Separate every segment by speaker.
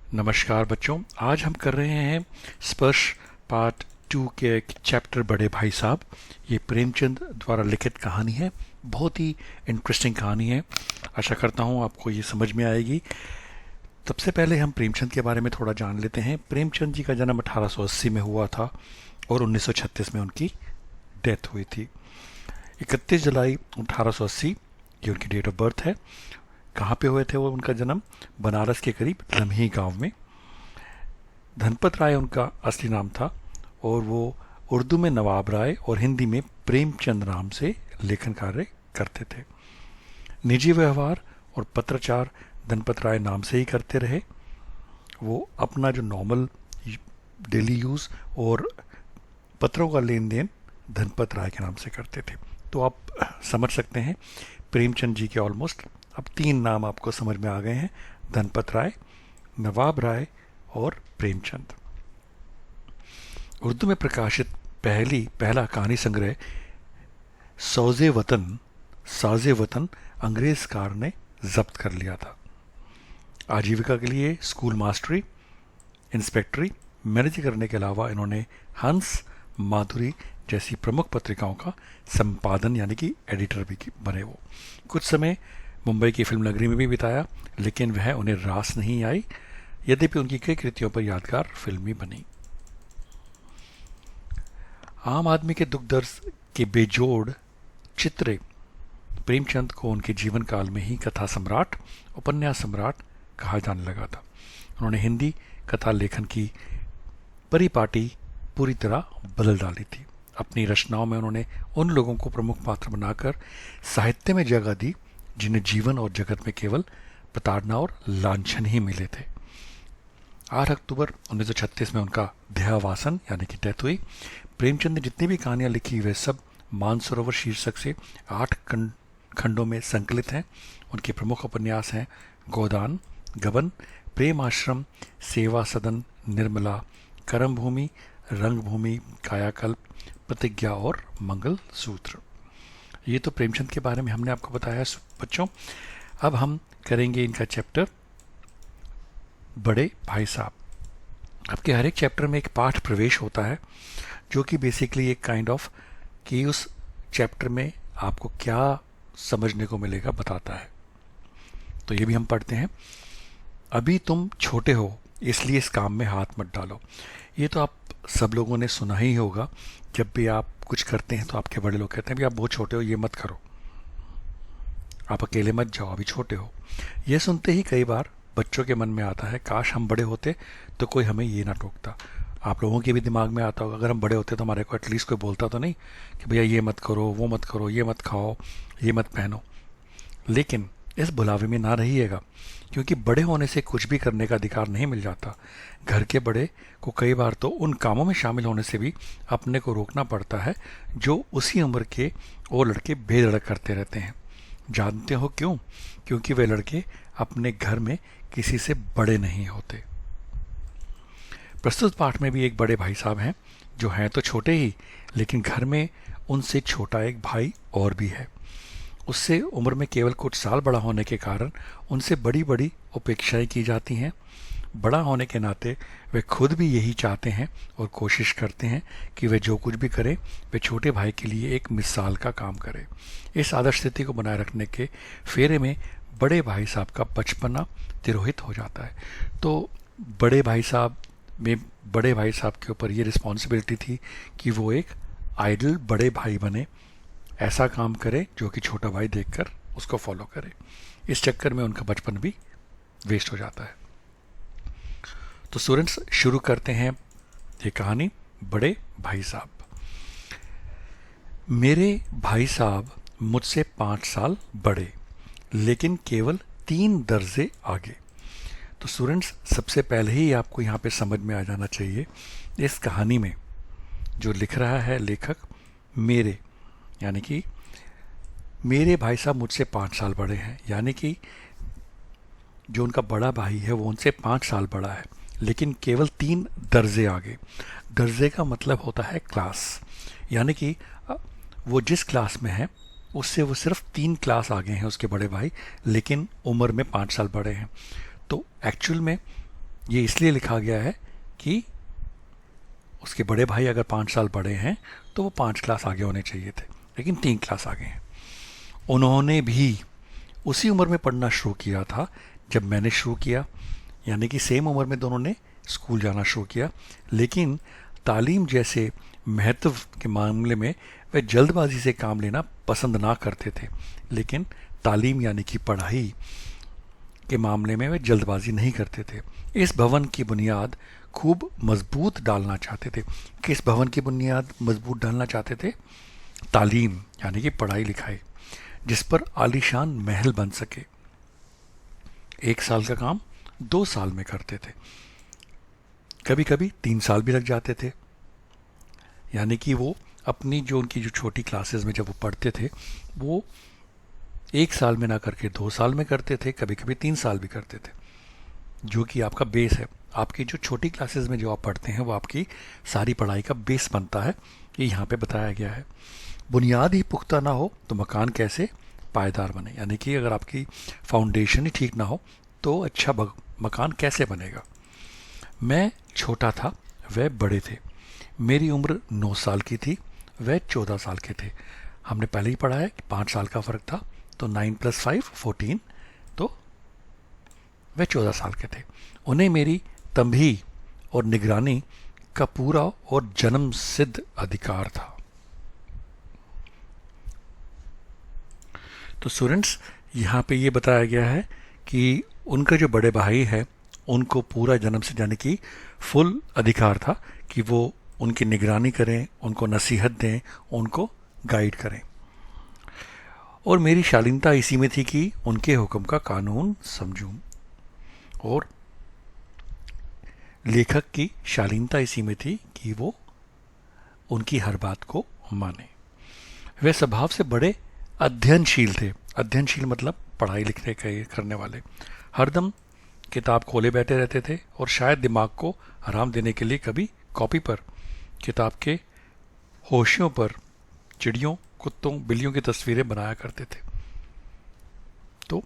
Speaker 1: नमस्कार बच्चों, आज हम कर रहे हैं स्पर्श पार्ट 2 के एक चैप्टर बड़े भाई साहब। ये प्रेमचंद द्वारा लिखित कहानी है। बहुत ही इंटरेस्टिंग कहानी है। आशा करता हूँ आपको ये समझ में आएगी। सबसे पहले हम प्रेमचंद के बारे में थोड़ा जान लेते हैं। प्रेमचंद जी का जन्म 1880 में हुआ था और 1936 में उनकी डेथ हुई थी। 31 जुलाई 1880 ये उनकी डेट ऑफ बर्थ है। कहाँ पे हुए थे वो उनका जन्म? बनारस के करीब लम्ही गांव में। धनपत राय उनका असली नाम था और वो उर्दू में नवाब राय और हिंदी में प्रेमचंद नाम से लेखन कार्य करते थे। निजी व्यवहार और पत्राचार धनपत राय नाम से ही करते रहे। वो अपना जो नॉर्मल डेली यूज़ और पत्रों का लेन देन धनपत राय के नाम से करते थे। तो आप समझ सकते हैं प्रेमचंद जी के ऑलमोस्ट अब 3 नाम आपको समझ में आ गए हैं: धनपत राय, नवाब राय और प्रेमचंद। उर्दू में प्रकाशित पहला कहानी संग्रह साजे वतन अंग्रेज कार ने जब्त कर लिया था। आजीविका के लिए स्कूल मास्टरी, इंस्पेक्टरी, मैनेज करने के अलावा इन्होंने हंस, माधुरी जैसी प्रमुख पत्रिकाओं का संपादन यानी कि एडिटर भी बने। वो कुछ समय मुंबई की फिल्म नगरी में भी बिताया, लेकिन वह उन्हें रास नहीं आई, यद्यपि उनकी कई कृतियों पर यादगार फिल्में बनी। आम आदमी के दुख दर्द के बेजोड़ चित्रे प्रेमचंद को उनके जीवन काल में ही कथा सम्राट, उपन्यास सम्राट कहा जाने लगा था। उन्होंने हिंदी कथा लेखन की परिपाटी पूरी तरह बदल डाली थी। अपनी रचनाओं में उन्होंने उन लोगों को प्रमुख पात्र बनाकर साहित्य में जगह दी जिन्हें जीवन और जगत में केवल प्रताड़ना और लांछन ही मिले थे। 8 अक्टूबर 1936 में उनका देहावासन यानी कि डेथ हुई। प्रेमचंद ने जितनी भी कहानियां लिखी वे सब मानसरोवर शीर्षक से 8 खंडों में संकलित हैं। उनके प्रमुख उपन्यास हैं गोदान, गबन, प्रेम आश्रम, सेवा सदन, निर्मला, करम भूमि, रंगभूमि, कायाकल्प, प्रतिज्ञा और मंगल सूत्र। ये तो प्रेमचंद के बारे में हमने आपको बताया बच्चों। अब हम करेंगे इनका चैप्टर बड़े भाई साहब। आपके हर एक चैप्टर में एक पाठ प्रवेश होता है जो कि बेसिकली एक काइंड ऑफ कि उस चैप्टर में आपको क्या समझने को मिलेगा बताता है। तो ये भी हम पढ़ते हैं। अभी तुम छोटे हो इसलिए इस काम में हाथ मत डालो। ये तो आप सब लोगों ने सुना ही होगा। जब भी आप कुछ करते हैं तो आपके बड़े लोग कहते हैं भी आप बहुत छोटे हो, ये मत करो, आप अकेले मत जाओ, अभी छोटे हो। ये सुनते ही कई बार बच्चों के मन में आता है काश हम बड़े होते तो कोई हमें ये ना टोकता। आप लोगों के भी दिमाग में आता होगा अगर हम बड़े होते तो हमारे को एटलीस्ट कोई बोलता तो नहीं कि भैया ये मत करो, वो मत करो, ये मत खाओ, ये मत पहनो। लेकिन इस भुलावे में ना रहिएगा, क्योंकि बड़े होने से कुछ भी करने का अधिकार नहीं मिल जाता। घर के बड़े को कई बार तो उन कामों में शामिल होने से भी अपने को रोकना पड़ता है जो उसी उम्र के वो लड़के बेधड़क करते रहते हैं। जानते हो क्यों? क्योंकि वे लड़के अपने घर में किसी से बड़े नहीं होते। प्रस्तुत पाठ में भी एक बड़े भाई साहब हैं जो हैं तो छोटे ही, लेकिन घर में उनसे छोटा एक भाई और भी है। उससे उम्र में केवल कुछ साल बड़ा होने के कारण उनसे बड़ी बड़ी अपेक्षाएं की जाती हैं। बड़ा होने के नाते वे खुद भी यही चाहते हैं और कोशिश करते हैं कि वे जो कुछ भी करें वे छोटे भाई के लिए एक मिसाल का काम करें। इस आदर्श स्थिति को बनाए रखने के फेरे में बड़े भाई साहब का बचपना तिरोहित हो जाता है। तो बड़े भाई साहब के ऊपर ये रिस्पॉन्सिबिलिटी थी कि वो एक आइडल बड़े भाई बने, ऐसा काम करे जो कि छोटा भाई देखकर उसको फॉलो करे। इस चक्कर में उनका बचपन भी वेस्ट हो जाता है। तो स्टूडेंट्स शुरू करते हैं ये कहानी बड़े भाई साहब। मेरे भाई साहब मुझसे 5 साल बड़े, लेकिन केवल 3 दर्जे आगे। तो स्टूडेंट्स सबसे पहले ही आपको यहाँ पे समझ में आ जाना चाहिए इस कहानी में जो लिख रहा है लेखक मेरे, यानी कि मेरे भाई साहब मुझसे 5 साल बड़े हैं, यानी कि जो उनका बड़ा भाई है वो उनसे 5 साल बड़ा है, लेकिन केवल 3 दर्जे आगे। दर्जे का मतलब होता है क्लास, यानी कि वो जिस क्लास में है उससे वो सिर्फ 3 क्लास आगे हैं उसके बड़े भाई, लेकिन उम्र में 5 साल बड़े हैं। तो एक्चुअल में ये इसलिए लिखा गया है कि उसके बड़े भाई अगर 5 साल बड़े हैं तो वो 5 क्लास आगे होने चाहिए थे, लेकिन 3 क्लास आगे हैं। उन्होंने भी उसी उम्र में पढ़ना शुरू किया था जब मैंने शुरू किया, यानी कि सेम उम्र में दोनों ने स्कूल जाना शुरू किया, लेकिन तालीम जैसे महत्व के मामले में वे जल्दबाजी से काम लेना पसंद ना करते थे। लेकिन तालीम यानी कि पढ़ाई के मामले में वे जल्दबाजी नहीं करते थे। इस भवन की बुनियाद खूब मजबूत डालना चाहते थे। किस भवन की बुनियाद मजबूत डालना चाहते थे? तालीम यानी कि पढ़ाई लिखाई, जिस पर आलीशान महल बन सके। 1 साल का काम 2 साल में करते थे, कभी कभी 3 साल भी लग जाते थे। यानी कि वो अपनी जो उनकी जो छोटी क्लासेस में जब वो पढ़ते थे वो 1 साल में ना करके 2 साल में करते थे, कभी कभी 3 साल भी करते थे, जो कि आपका बेस है। आपकी जो छोटी क्लासेस में जो आप पढ़ते हैं वो आपकी सारी पढ़ाई का बेस बनता है, ये यहाँ पे बताया गया है। बुनियाद ही पुख्ता ना हो तो मकान कैसे पायदार बने, यानी कि अगर आपकी फाउंडेशन ही ठीक ना हो तो अच्छा मकान कैसे बनेगा। मैं छोटा था, वह बड़े थे। मेरी उम्र 9 साल की थी, वह 14 साल के थे। हमने पहले ही पढ़ा है कि 5 साल का फ़र्क था, तो 9 + 5 14, तो वह 14 साल के थे। उन्हें मेरी तंबी और निगरानी का पूरा और जन्म सिद्ध अधिकार था। तो स्टूडेंट्स, यहाँ पे ये बताया गया है कि उनका जो बड़े भाई है उनको पूरा जन्म से यानी कि फुल अधिकार था कि वो उनकी निगरानी करें, उनको नसीहत दें, उनको गाइड करें। और मेरी शालीनता इसी में थी कि उनके हुक्म का कानून समझूं। और लेखक की शालीनता इसी में थी कि वो उनकी हर बात को माने। वे स्वभाव से बड़े अध्ययनशील थे। अध्ययनशील मतलब पढ़ाई लिखने करने वाले। हरदम किताब खोले बैठे रहते थे और शायद दिमाग को आराम देने के लिए कभी कॉपी पर किताब के होशियों पर चिड़ियों, कुत्तों, बिल्लियों की तस्वीरें बनाया करते थे। तो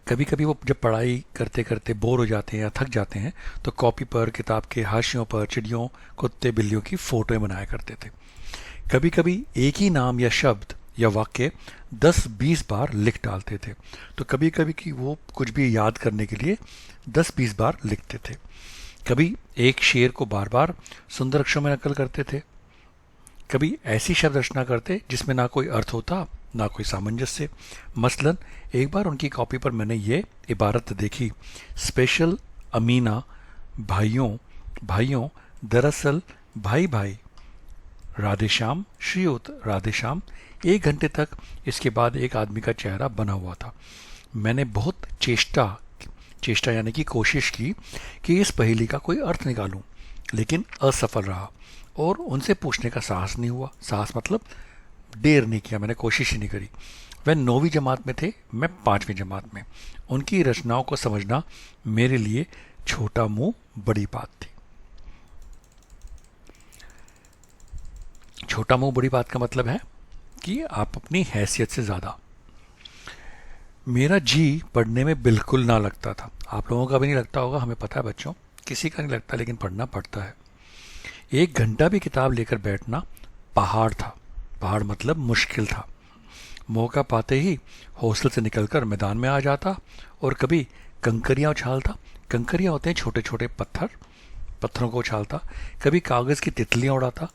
Speaker 1: कभी कभी वो जब पढ़ाई करते करते बोर हो जाते हैं या थक जाते हैं तो कॉपी पर, किताब के हाशियों पर चिड़ियों, कुत्ते, बिल्लियों की फोटोएं बनाया करते थे। कभी कभी एक ही नाम या शब्द या वाक्य 10-20 बार लिख डालते थे। तो कभी कभी कि वो कुछ भी याद करने के लिए 10-20 बार लिखते थे। कभी एक शेर को बार बार सुंदर अक्षरों में नकल करते थे। कभी ऐसी शब्द रचना करते जिसमें ना कोई अर्थ होता ना कोई सामंजस्य। मसलन एक बार उनकी कॉपी पर मैंने ये इबारत देखी, स्पेशल अमीना भाइयों भाइयों, दरअसल भाई भाई, राधे श्याम श्रीयुत राधे श्याम। 1 घंटे तक इसके बाद एक आदमी का चेहरा बना हुआ था। मैंने बहुत चेष्टा यानी कि कोशिश की कि इस पहेली का कोई अर्थ निकालूं, लेकिन असफल रहा और उनसे पूछने का साहस नहीं हुआ। साहस मतलब डेर नहीं किया, मैंने कोशिश ही नहीं करी। वह 9वीं जमात में थे, मैं 5वीं जमात में। उनकी रचनाओं को समझना मेरे लिए छोटा मुंह बड़ी बात थी। छोटा मुंह बड़ी बात का मतलब है कि आप अपनी हैसियत से ज़्यादा। मेरा जी पढ़ने में बिल्कुल ना लगता था। आप लोगों का भी नहीं लगता होगा, हमें पता है बच्चों, किसी का नहीं लगता, लेकिन पढ़ना पड़ता है। 1 घंटा भी किताब लेकर बैठना पहाड़ था। पहाड़ मतलब मुश्किल था। मौका पाते ही हॉस्टल से निकलकर मैदान में आ जाता और कभी कंकरियाँ उछालता। कंकरियाँ होते हैं छोटे छोटे पत्थर, पत्थरों को उछालता। कभी कागज़ की तितलियाँ उड़ाता,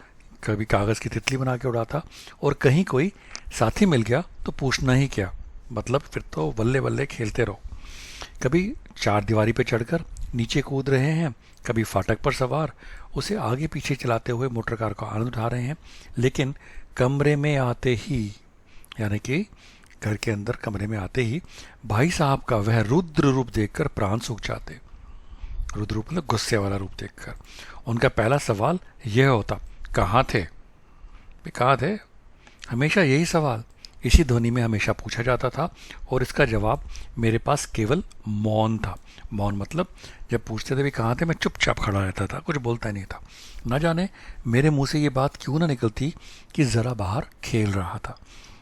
Speaker 1: कभी कागज़ की तितली बना के उड़ाता। और कहीं कोई साथी मिल गया तो पूछना ही क्या, मतलब फिर तो बल्ले बल्ले खेलते रहो। कभी 4 दीवारी पे चढ़कर नीचे कूद रहे हैं, कभी फाटक पर सवार उसे आगे पीछे चलाते हुए मोटर कार का आनंद उठा रहे हैं। लेकिन कमरे में आते ही, यानी कि घर के अंदर कमरे में आते ही भाई साहब का वह रुद्र रूप देखकर प्राण सूख जाते। रुद्र रूप मतलब गुस्से वाला रूप देखकर। उनका पहला सवाल यह होता, कहाँ थे? कहाँ थे? हमेशा यही सवाल इसी ध्वनि में हमेशा पूछा जाता था और इसका जवाब मेरे पास केवल मौन था। मौन मतलब जब पूछते थे भी कहाँ थे, मैं चुपचाप खड़ा रहता था, कुछ बोलता ही नहीं था। ना जाने मेरे मुंह से ये बात क्यों ना निकलती कि ज़रा बाहर खेल रहा था।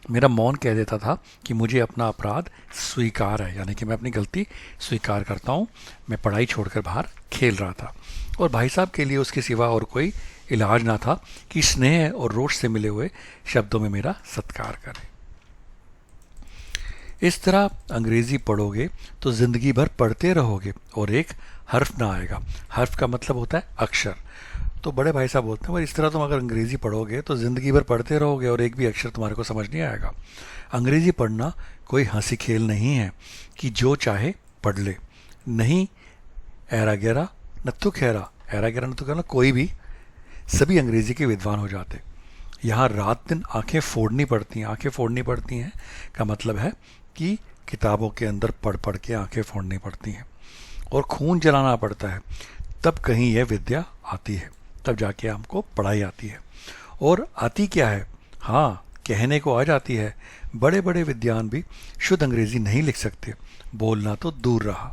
Speaker 1: मेरा मौन कह देता था कि मुझे अपना अपराध स्वीकार है, यानी कि मैं अपनी गलती स्वीकार करता हूँ। मैं पढ़ाई छोड़कर बाहर खेल रहा था और भाई साहब के लिए उसके सिवा और कोई इलाज ना था कि स्नेह और रोष से मिले हुए शब्दों में मेरा सत्कार करें। इस तरह अंग्रेजी पढ़ोगे तो जिंदगी भर पढ़ते रहोगे और एक हर्फ ना आएगा। हर्फ का मतलब होता है अक्षर। तो बड़े भाई साहब बोलते हैं भाई इस तरह तुम अगर अंग्रेजी पढ़ोगे तो जिंदगी भर पढ़ते रहोगे और एक भी अक्षर तुम्हारे को समझ नहीं आएगा। अंग्रेजी पढ़ना कोई हंसी खेल नहीं है कि जो चाहे पढ़ ले। नहीं ऐरा गैरा नत्थु खैरा, ऐरा गैरा नत्थु खैरा कोई भी, सभी अंग्रेजी के विद्वान हो जाते। यहाँ रात दिन आंखें फोड़नी पड़ती हैं। आंखें फोड़नी पड़ती हैं का मतलब है कि किताबों के अंदर पढ़ पढ़ के आंखें फोड़नी पड़ती हैं और खून जलाना पड़ता है, तब कहीं यह विद्या आती है, तब जाके हमको पढ़ाई आती है। और आती क्या है, हाँ कहने को आ जाती है। बड़े बड़े विद्वान भी शुद्ध अंग्रेजी नहीं लिख सकते, बोलना तो दूर रहा।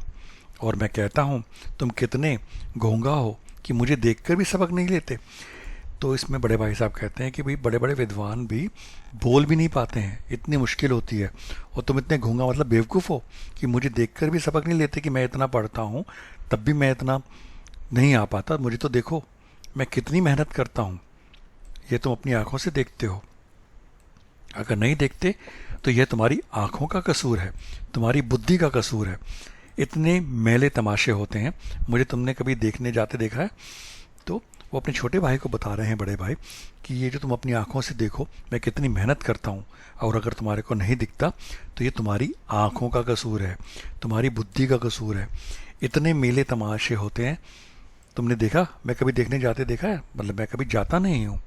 Speaker 1: और मैं कहता हूँ तुम कितने घोंगा हो कि मुझे देखकर भी सबक नहीं लेते। तो इसमें बड़े भाई साहब कहते हैं कि भाई बड़े बड़े विद्वान भी बोल भी नहीं पाते हैं, इतनी मुश्किल होती है, और तुम इतने घूंगा मतलब बेवकूफ़ हो कि मुझे देखकर भी सबक नहीं लेते कि मैं इतना पढ़ता हूँ तब भी मैं इतना नहीं आ पाता। मुझे तो देखो मैं कितनी मेहनत करता हूँ, ये तुम अपनी आंखों से देखते हो। अगर नहीं देखते तो यह तुम्हारी आंखों का कसूर है, तुम्हारी बुद्धि का कसूर है। इतने मेले तमाशे होते हैं, मुझे तुमने कभी देखने जाते देखा है? तो वो अपने छोटे भाई को बता रहे हैं, बड़े भाई, कि ये जो तुम अपनी आंखों से देखो मैं कितनी मेहनत करता हूँ, और अगर तुम्हारे को नहीं दिखता तो ये तुम्हारी आंखों का कसूर है, तुम्हारी बुद्धि का कसूर है। इतने मेले तमाशे होते हैं, तुमने देखा? मैं कभी देखने जाते देखा है? मतलब मैं कभी जाता नहीं हूँ।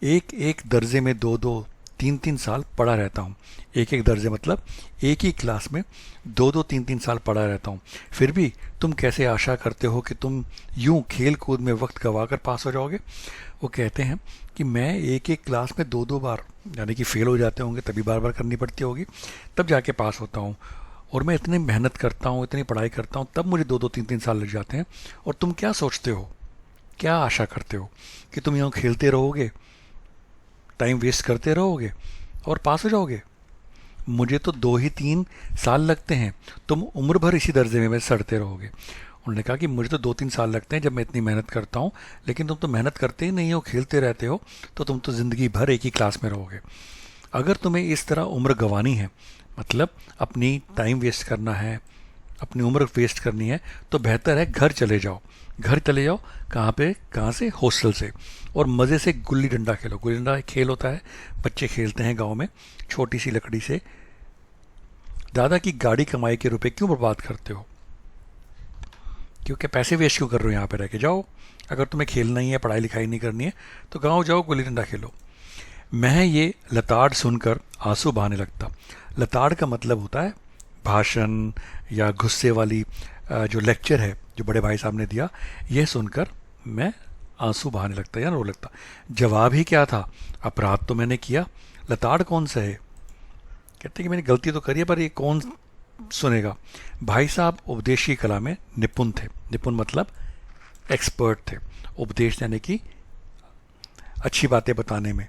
Speaker 1: एक एक दर्जे में 2-2 3-3 साल पढ़ा रहता हूँ। एक एक दर्जे मतलब एक ही क्लास में 2-2 3-3 साल पढ़ा रहता हूँ। फिर भी तुम कैसे आशा करते हो कि तुम यूं खेल कूद में वक्त गवा कर पास हो जाओगे? वो कहते हैं कि मैं एक एक क्लास में 2-2 बार, यानी कि फेल हो जाते होंगे तभी बार बार करनी पड़ती होगी, तब जाके पास होता हूँ। और मैं इतनी मेहनत करता हूँ, इतनी पढ़ाई करता हूँ, तब मुझे 2-2 3-3 साल लग जाते हैं। और तुम क्या सोचते हो, क्या आशा करते हो कि तुम यूँ खेलते रहोगे, टाइम वेस्ट करते रहोगे और पास हो जाओगे? मुझे तो 2 ही 3 साल लगते हैं, तुम उम्र भर इसी दर्जे में सड़ते रहोगे। उन्होंने कहा कि मुझे तो 2-3 साल लगते हैं जब मैं इतनी मेहनत करता हूँ, लेकिन तुम तो मेहनत करते ही नहीं हो, खेलते रहते हो, तो तुम तो ज़िंदगी भर एक ही क्लास में रहोगे। अगर तुम्हें इस तरह उम्र गंवानी है, मतलब अपनी टाइम वेस्ट करना है, अपनी उम्र वेस्ट करनी है, तो बेहतर है घर चले जाओ। घर चले जाओ कहाँ पे? कहाँ से? हॉस्टल से। और मज़े से गुल्ली डंडा खेलो। गुल्ली डंडा एक खेल होता है, बच्चे खेलते हैं गांव में, छोटी सी लकड़ी से। दादा की गाड़ी कमाई के रुपए क्यों बर्बाद करते हो? क्योंकि पैसे वेस्ट क्यों कर रहे हो? यहाँ पे रह के जाओ। अगर तुम्हें खेलना ही है, पढ़ाई लिखाई नहीं करनी है, तो गाँव जाओ, गुल्ली डंडा खेलो। मैं ये लताड़ सुनकर आंसू बहाने लगता। लताड़ का मतलब होता है भाषण या गुस्से वाली जो लेक्चर है जो बड़े भाई साहब ने दिया, यह सुनकर मैं आंसू बहाने लगता या रो लगता। जवाब ही क्या था? अपराध तो मैंने किया, लताड़ कौन सा है? कहते कि मैंने गलती तो करी है, पर ये कौन सुनेगा? भाई साहब उपदेश की कला में निपुण थे। निपुण मतलब एक्सपर्ट थे। उपदेश यानी कि अच्छी बातें बताने में।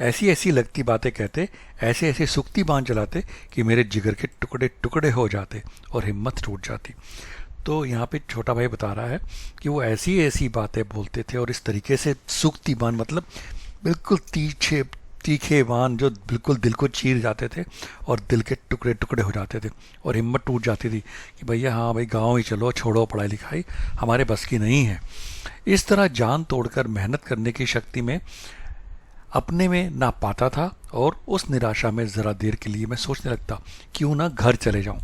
Speaker 1: ऐसी ऐसी लगती बातें कहते, ऐसे ऐसे सुक्ति बांध चलाते कि मेरे जिगर के टुकड़े टुकड़े हो जाते और हिम्मत टूट जाती। तो यहाँ पे छोटा भाई बता रहा है कि वो ऐसी ऐसी बातें बोलते थे और इस तरीके से सुक्ति बांध मतलब बिल्कुल तीखे तीखे बांध जो बिल्कुल दिल को चीर जाते थे और दिल के टुकड़े टुकड़े हो जाते थे और हिम्मत टूट जाती थी कि भैया हाँ भाई गाँव ही चलो, छोड़ो पढ़ाई लिखाई, हमारे बस की नहीं है। इस तरह जान तोड़कर मेहनत करने की शक्ति में अपने में ना पाता था और उस निराशा में ज़रा देर के लिए मैं सोचने लगता क्यों ना घर चले जाऊं।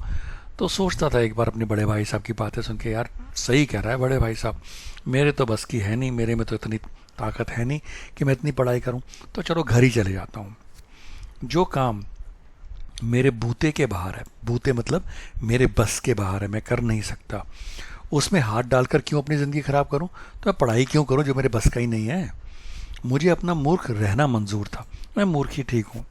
Speaker 1: तो सोचता था एक बार अपने बड़े भाई साहब की बातें सुन के, यार सही कह रहा है बड़े भाई साहब, मेरे तो बस की है नहीं, मेरे में तो इतनी ताकत है नहीं कि मैं इतनी पढ़ाई करूं, तो चलो घर ही चले जाता हूं। जो काम मेरे बूते के बाहर है, बूते मतलब मेरे बस के बाहर है, मैं कर नहीं सकता, उसमें हाथ डालकर क्यों अपनी ज़िंदगी ख़राब करूं? तो मैं पढ़ाई क्यों करूं जो मेरे बस का ही नहीं है? मुझे अपना मूर्ख रहना मंजूर था, मैं मूर्ख ही ठीक हूँ,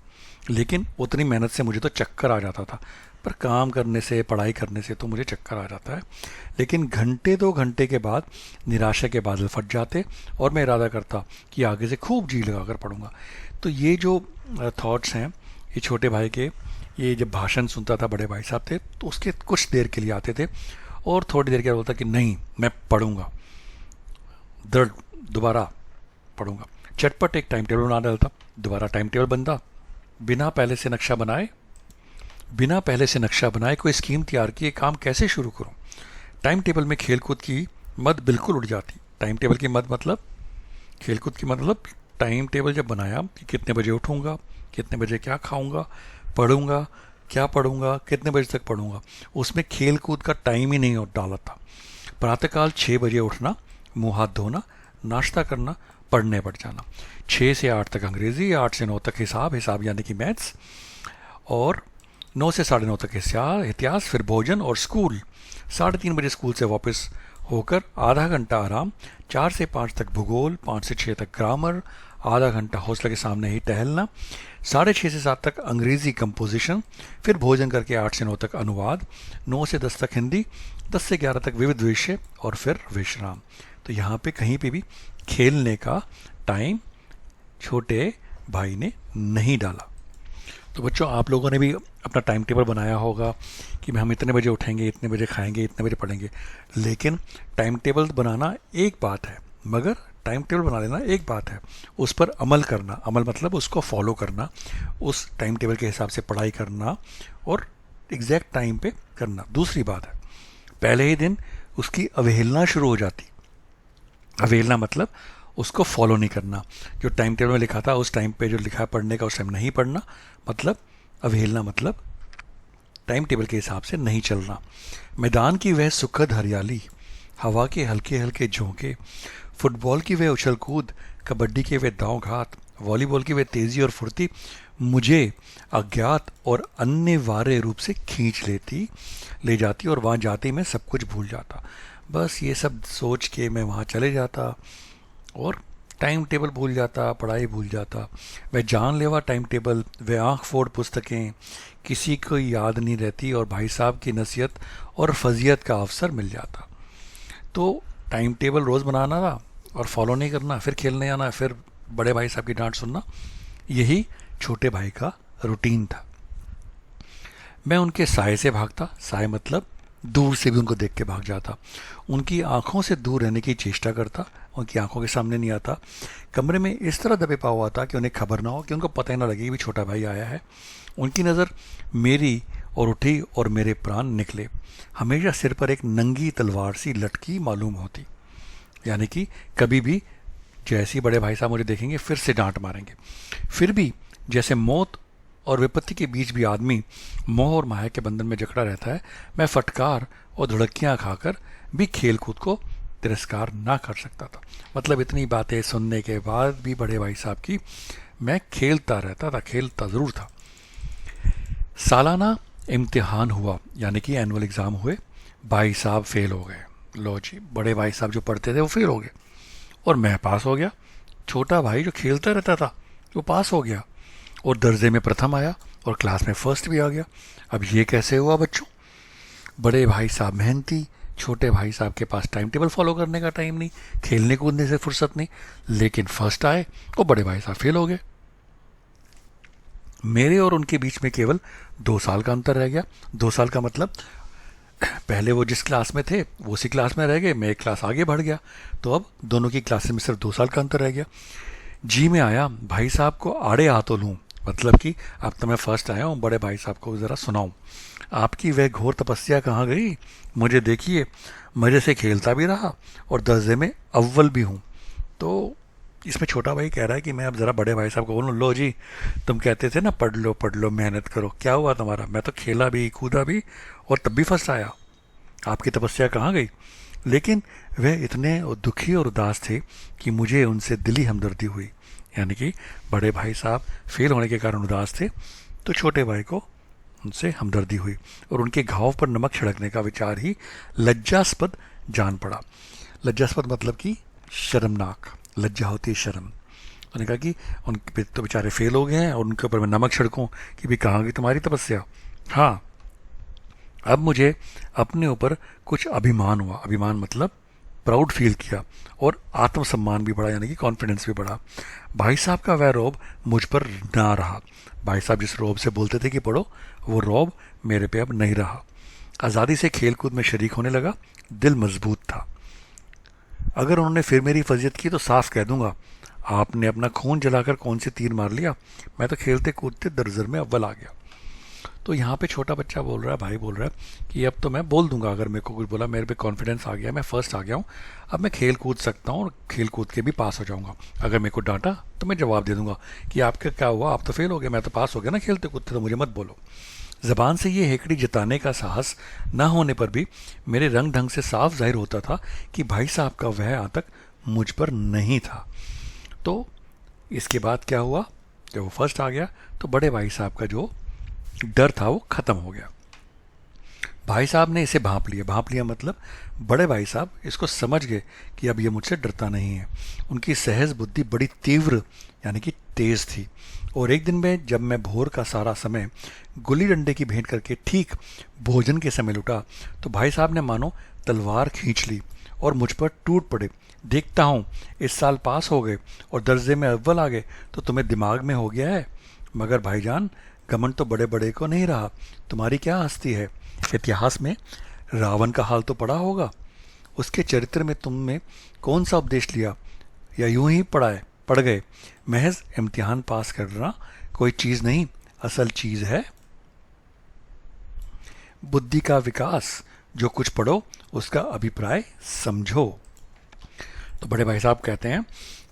Speaker 1: लेकिन उतनी मेहनत से मुझे तो चक्कर आ जाता था। पर काम करने से, पढ़ाई करने से तो मुझे चक्कर आ जाता है। लेकिन घंटे 2 घंटे के बाद निराशा के बादल फट जाते और मैं इरादा करता कि आगे से खूब जी लगा कर पढ़ूंगा। तो ये जो थॉट्स हैं ये छोटे भाई के ये जब भाषण सुनता था, बड़े भाई साहब थे तो उसके कुछ देर के लिए आते थे और थोड़ी देर के बाद बोलता कि नहीं मैं पढ़ूंगा, दोबारा पढ़ूंगा। चटपट एक टाइम टेबल बना डालता, दोबारा टाइम टेबल बनता, बिना पहले से नक्शा बनाए कोई स्कीम तैयार किए काम कैसे शुरू करूं। टाइम टेबल में खेलकूद की मद बिल्कुल उड़ जाती। टाइम टेबल की मद मतलब खेलकूद की मतलब टाइम टेबल जब बनाया कि कितने बजे उठूंगा, कितने बजे क्या खाऊंगा, पढ़ूंगा, क्या पढ़ूंगा, कितने बजे तक पढ़ूंगा, उसमें खेल कूद का टाइम ही नहीं डाला था। प्रातःकाल 6 बजे उठना, मुंह हाथ धोना, नाश्ता करना, पढ़ने बैठ जाना। 6 से 8 तक अंग्रेजी, 8 से 9 तक हिसाब यानी कि मैथ्स, और 9 से 9:30 तक इतिहास, फिर भोजन और स्कूल। 3:30 बजे स्कूल से वापस होकर आधा घंटा आराम, 4 से 5 तक भूगोल, 5 से 6 तक ग्रामर, आधा घंटा हौसले के सामने ही टहलना, 6:30 से 7 तक अंग्रेजी कंपोजिशन, फिर भोजन करके 8 से 9 तक अनुवाद, 9 से 10 तक हिंदी, 10 से 11 तक विविध विषय और फिर विश्राम। तो यहाँ पे कहीं पे भी खेलने का टाइम छोटे भाई ने नहीं डाला। तो बच्चों, आप लोगों ने भी अपना टाइम टेबल बनाया होगा कि हम इतने बजे उठेंगे, इतने बजे खाएंगे, इतने बजे पढ़ेंगे। लेकिन टाइम टेबल बनाना एक बात है, मगर टाइम टेबल बना लेना एक बात है, उस पर अमल करना, अमल मतलब उसको फॉलो करना, उस टाइम टेबल के हिसाब से पढ़ाई करना और एग्जैक्ट टाइम पे करना दूसरी बात है। पहले ही दिन उसकी अवहेलना शुरू हो जाती। अवहेलना मतलब उसको फॉलो नहीं करना। जो टाइम टेबल में लिखा था उस टाइम पे जो लिखा है पढ़ने का, उस टाइम नहीं पढ़ना, मतलब अवहेलना, मतलब टाइम टेबल के हिसाब से नहीं चलना। मैदान की वह सुखद हरियाली, हवा के हल्के हल्के झोंके, फुटबॉल की वह उछल कूद, कबड्डी के वह दांव घात, वॉलीबॉल की वह तेजी और फुर्ती मुझे अज्ञात और अनिवार्य रूप से खींच ले जाती और वहाँ जाते ही मैं सब कुछ भूल जाता। बस ये सब सोच के मैं वहाँ चले जाता और टाइम टेबल भूल जाता, पढ़ाई भूल जाता। वह जानलेवा टाइम टेबल, वह आँख फोड़ पुस्तकें किसी को याद नहीं रहती और भाई साहब की नसीहत और फजीयत का अवसर मिल जाता। तो टाइम टेबल रोज़ बनाना था और फॉलो नहीं करना, फिर खेलने आना, फिर बड़े भाई साहब की डांट सुनना, यही छोटे भाई का रूटीन था। मैं उनके साय से भागता, साय मतलब दूर से भी उनको देख के भाग जाता, उनकी आंखों से दूर रहने की चेष्टा करता, उनकी आंखों के सामने नहीं आता, कमरे में इस तरह दबे पा हुआ था कि उन्हें खबर ना हो, कि उनको पता ही ना लगे कि भी छोटा भाई आया है। उनकी नज़र मेरी और उठी और मेरे प्राण निकले। हमेशा सिर पर एक नंगी तलवार सी लटकी मालूम होती, यानी कि कभी भी जैसे ही बड़े भाई साहब मुझे देखेंगे फिर से डांट मारेंगे। फिर भी जैसे मौत और विपत्ति के बीच भी आदमी मोह और माया के बंधन में जकड़ा रहता है, मैं फटकार और धुड़कियाँ खाकर भी खेल कूद को तिरस्कार ना कर सकता था। मतलब इतनी बातें सुनने के बाद भी बड़े भाई साहब की मैं खेलता रहता था, खेलता ज़रूर था। सालाना इम्तिहान हुआ, यानी कि एनुअल एग्ज़ाम हुए, भाई साहब फेल हो गए। लो जी, बड़े भाई साहब जो पढ़ते थे वो फेल हो गए और मैं पास हो गया। छोटा भाई जो खेलता रहता था वो पास हो गया और दर्जे में प्रथम आया और क्लास में फर्स्ट भी आ गया। अब ये कैसे हुआ बच्चों? बड़े भाई साहब मेहनती, छोटे भाई साहब के पास टाइम टेबल फॉलो करने का टाइम नहीं, खेलने कूदने से फुर्सत नहीं, लेकिन फर्स्ट आए और बड़े भाई साहब फेल हो गए। मेरे और उनके बीच में केवल 2 साल का अंतर रह गया। 2 साल का मतलब पहले वो जिस क्लास में थे वो उसी क्लास में रह गए, मैं एक क्लास आगे बढ़ गया, तो अब दोनों की क्लासेस में सिर्फ 2 साल का अंतर रह गया। जी में आया भाई साहब को आड़े हाथों लूँ, मतलब कि अब तो मैं फर्स्ट आया हूँ, बड़े भाई साहब को ज़रा सुनाऊँ, आपकी वह घोर तपस्या कहाँ गई? मुझे देखिए, मज़े से खेलता भी रहा और दर्जे में अव्वल भी हूँ। तो इसमें छोटा भाई कह रहा है कि मैं अब ज़रा बड़े भाई साहब को बोलूँ, लो जी, तुम कहते थे ना पढ़ लो मेहनत करो, क्या हुआ तुम्हारा? मैं तो खेला भी, कूदा भी और तब भी फर्स्ट आया, आपकी तपस्या कहाँ गई? लेकिन वह इतने दुखी और उदास थे कि मुझे उनसे दिली हमदर्दी हुई। यानी कि बड़े भाई साहब फेल होने के कारण उदास थे, तो छोटे भाई को उनसे हमदर्दी हुई और उनके घाव पर नमक छिड़कने का विचार ही लज्जास्पद जान पड़ा। लज्जास्पद मतलब कि शर्मनाक, लज्जा होती है शर्म। उन्होंने कहा कि उनके तो बेचारे फेल हो गए हैं और उनके ऊपर मैं नमक छिड़कूं कि भी कहाँ गई तुम्हारी तपस्या? हाँ, अब मुझे अपने ऊपर कुछ अभिमान हुआ। अभिमान मतलब प्राउड फील किया और आत्मसम्मान भी बढ़ा, यानी कि कॉन्फिडेंस भी बढ़ा। भाई साहब का वह रौब मुझ पर ना रहा। भाई साहब जिस रौब से बोलते थे कि पढ़ो, वो रौब मेरे पे अब नहीं रहा। आज़ादी से खेलकूद में शरीक होने लगा, दिल मजबूत था। अगर उन्होंने फिर मेरी फजीयत की तो साफ कह दूंगा, आपने अपना खून जलाकर कौन से तीर मार लिया, मैं तो खेलते कूदते दर्जन में अव्वल आ गया। तो यहाँ पे छोटा बच्चा बोल रहा है, भाई बोल रहा है कि अब तो मैं बोल दूंगा, अगर मेरे को कुछ बोला, मेरे पे कॉन्फिडेंस आ गया, मैं फर्स्ट आ गया हूँ, अब मैं खेल कूद सकता हूँ और खेल कूद के भी पास हो जाऊँगा। अगर मेरे को डांटा तो मैं जवाब दे दूंगा कि आपका क्या हुआ, आप तो फेल हो गए, मैं तो पास हो गया ना खेलते कूदते, तो मुझे मत बोलो। जबान से ये हेकड़ी जताने का साहस न होने पर भी मेरे रंग ढंग से साफ जाहिर होता था कि भाई साहब का वह आतंक मुझ पर नहीं था। तो इसके बाद क्या हुआ, जब वो फर्स्ट आ गया तो बड़े भाई साहब का जो डर था वो ख़त्म हो गया। भाई साहब ने इसे भांप लिया। भांप लिया मतलब बड़े भाई साहब इसको समझ गए कि अब ये मुझसे डरता नहीं है। उनकी सहज बुद्धि बड़ी तीव्र यानी कि तेज थी। और एक दिन में जब मैं भोर का सारा समय गुल्ली डंडे की भेंट करके ठीक भोजन के समय लुटा, तो भाई साहब ने मानो तलवार खींच ली और मुझ पर टूट पड़े। देखता हूँ इस साल पास हो गए और दर्जे में अव्वल आ गए, तो तुम्हें दिमाग में हो गया है। मगर भाईजान, घमंड तो बड़े बड़े को नहीं रहा, तुम्हारी क्या हस्ती है। इतिहास में रावण का हाल तो पढ़ा होगा, उसके चरित्र में तुमने कौन सा उपदेश लिया, या यूं ही पढ़ गए। महज इम्तिहान पास करना कोई चीज़ नहीं, असल चीज़ है बुद्धि का विकास। जो कुछ पढ़ो उसका अभिप्राय समझो। तो बड़े भाई साहब कहते हैं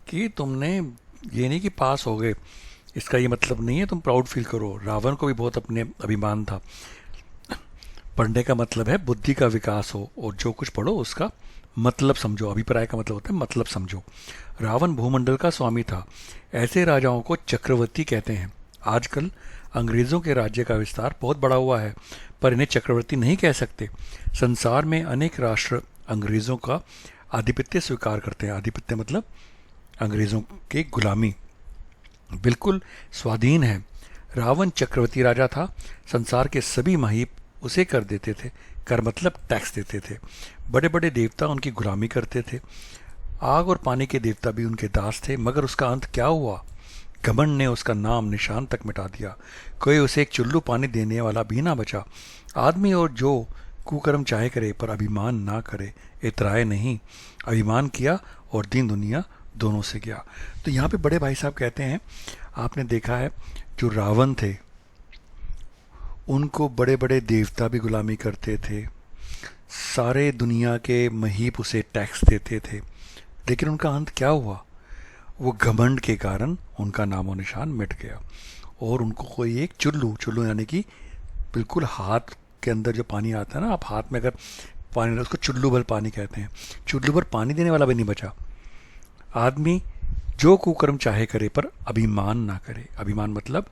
Speaker 1: कि तुमने ये नहीं कि पास हो गए, इसका ये मतलब नहीं है तुम प्राउड फील करो। रावण को भी बहुत अपने अभिमान था। पढ़ने का मतलब है बुद्धि का विकास हो, और जो कुछ पढ़ो उसका मतलब समझो। अभिप्राय का मतलब होता है मतलब समझो। रावण भूमंडल का स्वामी था। ऐसे राजाओं को चक्रवर्ती कहते हैं। आजकल अंग्रेज़ों के राज्य का विस्तार बहुत बड़ा हुआ है, पर इन्हें चक्रवर्ती नहीं कह सकते। संसार में अनेक राष्ट्र अंग्रेज़ों का आधिपत्य स्वीकार करते हैं। आधिपत्य मतलब अंग्रेज़ों के गुलामी, बिल्कुल स्वाधीन है। रावण चक्रवर्ती राजा था। संसार के सभी महीप उसे कर देते थे। कर मतलब टैक्स देते थे। बड़े बड़े देवता उनकी गुलामी करते थे। आग और पानी के देवता भी उनके दास थे। मगर उसका अंत क्या हुआ? घमंड ने उसका नाम निशान तक मिटा दिया। कोई उसे एक चुल्लू पानी देने वाला भी ना बचा। आदमी और जो कुकर्म चाहे करे, पर अभिमान ना करे, इतराए नहीं। अभिमान किया और दीन दुनिया दोनों से गया। तो यहाँ पे बड़े भाई साहब कहते हैं, आपने देखा है जो रावण थे उनको बड़े बड़े देवता भी गुलामी करते थे, सारे दुनिया के महीप उसे टैक्स देते थे, लेकिन उनका अंत क्या हुआ? वो घमंड के कारण उनका नामो निशान मिट गया। और उनको कोई एक चुल्लू यानी कि बिल्कुल हाथ के अंदर जो पानी आता है ना, आप हाथ में अगर पानी, उसको चुल्लू भर पानी कहते हैं, चुल्लू भर पानी देने वाला भी नहीं बचा। आदमी जो कुकर्म चाहे करे, पर अभिमान ना करे। अभिमान मतलब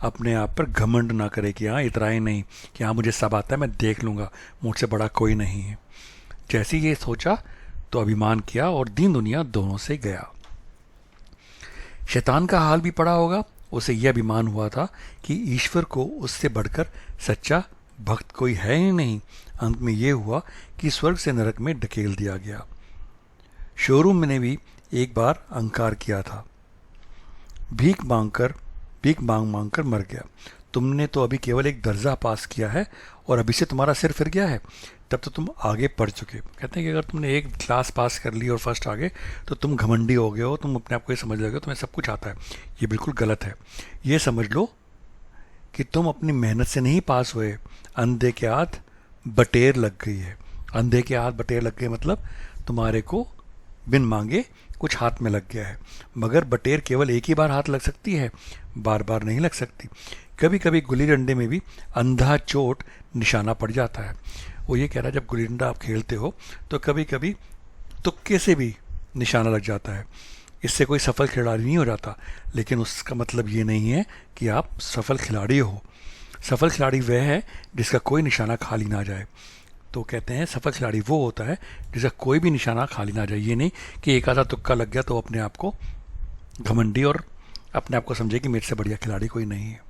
Speaker 1: अपने आप पर घमंड ना करे कि हाँ इतराए नहीं, कि हाँ मुझे सब आता है, मैं देख लूँगा, मुझसे बड़ा कोई नहीं है। जैसे ये सोचा तो अभिमान किया और दीन दुनिया दोनों से गया। शैतान का हाल भी पड़ा होगा। उसे यह अभिमान हुआ था कि ईश्वर को उससे बढ़कर सच्चा भक्त कोई है ही नहीं। अंत में यह हुआ कि स्वर्ग से नरक में ढकेल दिया गया। शोरूम ने भी एक बार अहंकार किया था। भीख मांग मांग कर मर गया। तुमने तो अभी केवल एक दर्जा पास किया है और अभी से तुम्हारा सिर फिर गया है, तब तो तुम आगे पढ़ चुके। कहते हैं कि अगर तुमने एक क्लास पास कर ली और फर्स्ट आ गए तो तुम घमंडी हो गए हो, तुम अपने आप को ये समझ लगे हो तुम्हें सब कुछ आता है। ये बिल्कुल गलत है। ये समझ लो कि तुम अपनी मेहनत से नहीं पास हुए, अंधे के हाथ बटेर लग गई है। अंधे के हाथ बटेर लग गई मतलब तुम्हारे को बिन मांगे कुछ हाथ में लग गया है। मगर बटेर केवल एक ही बार हाथ लग सकती है, बार बार नहीं लग सकती। कभी कभी गुल्ली डंडे में भी अंधा चोट निशाना पड़ जाता है। वो ये कह रहा है जब गुल्ली डंडा आप खेलते हो तो कभी कभी तुक्के से भी निशाना लग जाता है। इससे कोई सफल खिलाड़ी नहीं हो जाता, लेकिन उसका मतलब ये नहीं है कि आप सफल खिलाड़ी हो। सफल खिलाड़ी वह है जिसका कोई निशाना खाली ना जाए। तो कहते हैं सफल खिलाड़ी वो होता है जिसका कोई भी निशाना खाली ना जाए। ये नहीं कि एक आधा तुक्का लग गया तो अपने आप को घमंडी और अपने आप को समझे कि मेरे से बढ़िया खिलाड़ी कोई नहीं है।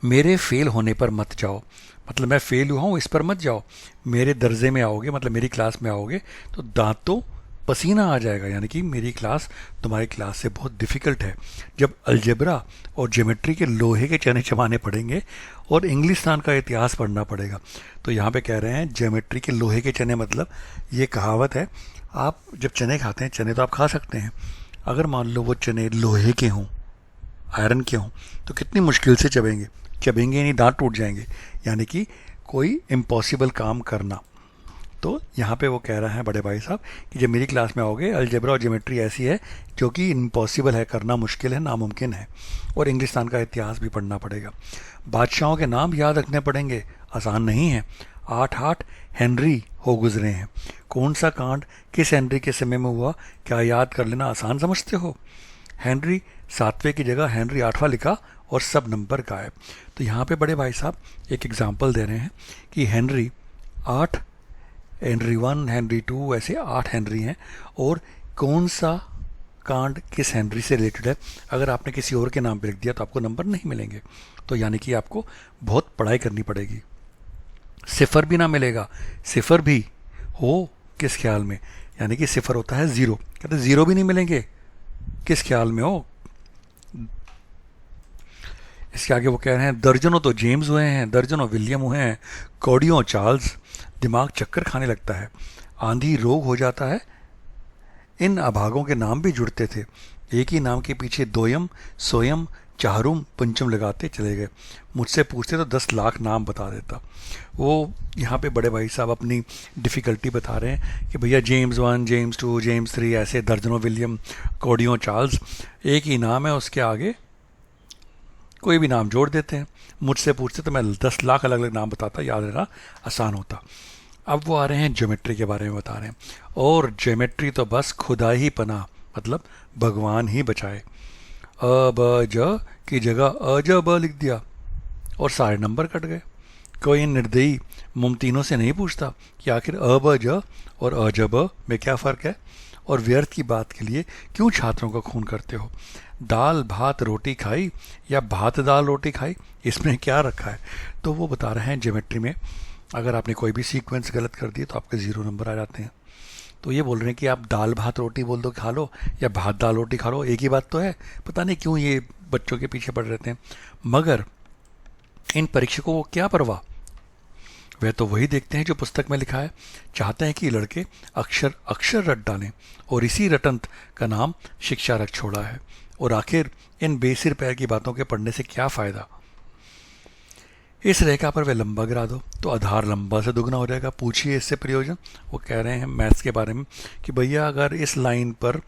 Speaker 1: मेरे फेल होने पर मत जाओ, मतलब मैं फेल हुआ हूँ इस पर मत जाओ, मेरे दर्जे में आओगे, मतलब मेरी क्लास में आओगे तो दांतों पसीना आ जाएगा, यानी कि मेरी क्लास तुम्हारी क्लास से बहुत डिफ़िकल्ट है। जब अलजेब्रा और ज्योमेट्री के लोहे के चने चबाने पड़ेंगे और इंग्लिस्तान का इतिहास पढ़ना पड़ेगा। तो यहाँ पे कह रहे हैं ज्योमेट्री के लोहे के चने, मतलब ये कहावत है, आप जब चने खाते हैं, चने तो आप खा सकते हैं, अगर मान लो वो चने लोहे के हों, आयरन के हों, तो कितनी मुश्किल से चबेंगे, चबेंगे नहीं, दांत टूट जाएंगे, यानी कि कोई इम्पॉसिबल काम करना। तो यहाँ पे वो कह रहा है बड़े भाई साहब कि जब मेरी क्लास में आओगे, अलजेब्रा और ज्योमेट्री ऐसी है जो कि इम्पॉसिबल है, करना मुश्किल है, नामुमकिन है, और इंग्लिस्तान का इतिहास भी पढ़ना पड़ेगा। बादशाहों के नाम याद रखने पड़ेंगे, आसान नहीं है। 8 हेनरी हो गुजरे हैं, कौन सा कांड किस हेनरी के समय में हुआ, क्या याद कर लेना आसान समझते हो? हेनरी 7वें की जगह हेनरी 8वां लिखा और सब नंबर गायब। तो यहाँ पे बड़े भाई साहब एक एग्जाम्पल दे रहे हैं कि हेनरी 8, हेनरी 1, हेनरी 2, ऐसे 8 हेनरी हैं, और कौन सा कांड किस हेनरी से रिलेटेड है। अगर आपने किसी और के नाम पे लिख दिया तो आपको नंबर नहीं मिलेंगे, तो यानी कि आपको बहुत पढ़ाई करनी पड़ेगी। सिफर भी ना मिलेगा, सिफर भी हो किस ख्याल में, यानी कि सिफर होता है ज़ीरो, कहते ज़ीरो भी नहीं मिलेंगे, किस ख्याल में हो। इसके आगे वो कह रहे हैं दर्जनों तो जेम्स हुए हैं, दर्जनों विलियम हुए हैं, कौड़ियों चार्ल्स, दिमाग चक्कर खाने लगता है, आंधी रोग हो जाता है। इन अभागों के नाम भी जुड़ते थे, एक ही नाम के पीछे दोयम, सोयम, चाहरुम, पंचम लगाते चले गए। मुझसे पूछते तो 10 लाख नाम बता देता। वो यहाँ पे बड़े भाई साहब अपनी डिफ़िकल्टी बता रहे हैं कि भैया जेम्स 1, जेम्स 2, जेम्स 3, ऐसे दर्जनों विलियम, कौड़ियों चार्ल्स, एक ही नाम है, उसके आगे कोई भी नाम जोड़ देते हैं। मुझसे पूछते तो मैं 10 लाख अलग अलग नाम बताता, याद रहना आसान होता। अब वो आ रहे हैं ज्योमेट्री के बारे में बता रहे हैं, और ज्योमेट्री तो बस खुदा ही पना, मतलब भगवान ही बचाए। अ ब ज की जगह अ ज ब लिख दिया और सारे नंबर कट गए। कोई इन निर्दयी मुमतीनों से नहीं पूछता कि आखिर अ ब ज और अ ज ब में क्या फ़र्क है, और व्यर्थ की बात के लिए क्यों छात्रों का खून करते हो। दाल भात रोटी खाई या भात दाल रोटी खाई, इसमें क्या रखा है। तो वो बता रहे हैं ज्योमेट्री में अगर आपने कोई भी सीक्वेंस गलत कर दिए तो आपके 0 नंबर आ जाते हैं। तो ये बोल रहे हैं कि आप दाल भात रोटी बोल दो खा लो, या भात दाल रोटी खा लो, एक ही बात तो है। पता नहीं क्यों ये बच्चों के पीछे पड़ रहते हैं, मगर इन परीक्षकों को क्या परवाह, वह तो वही देखते हैं जो पुस्तक में लिखा है। चाहते हैं कि लड़के अक्षर अक्षर रट डालें, और इसी रटंत का नाम शिक्षा रख छोड़ा है। और आखिर इन बेसिर पैर की बातों के पढ़ने से क्या फ़ायदा। इस रेखा पर वे लंबा गिरा दो तो आधार लंबा से दुगना हो जाएगा, पूछिए इससे प्रयोजन। वो कह रहे हैं मैथ्स के बारे में कि भैया अगर इस लाइन पर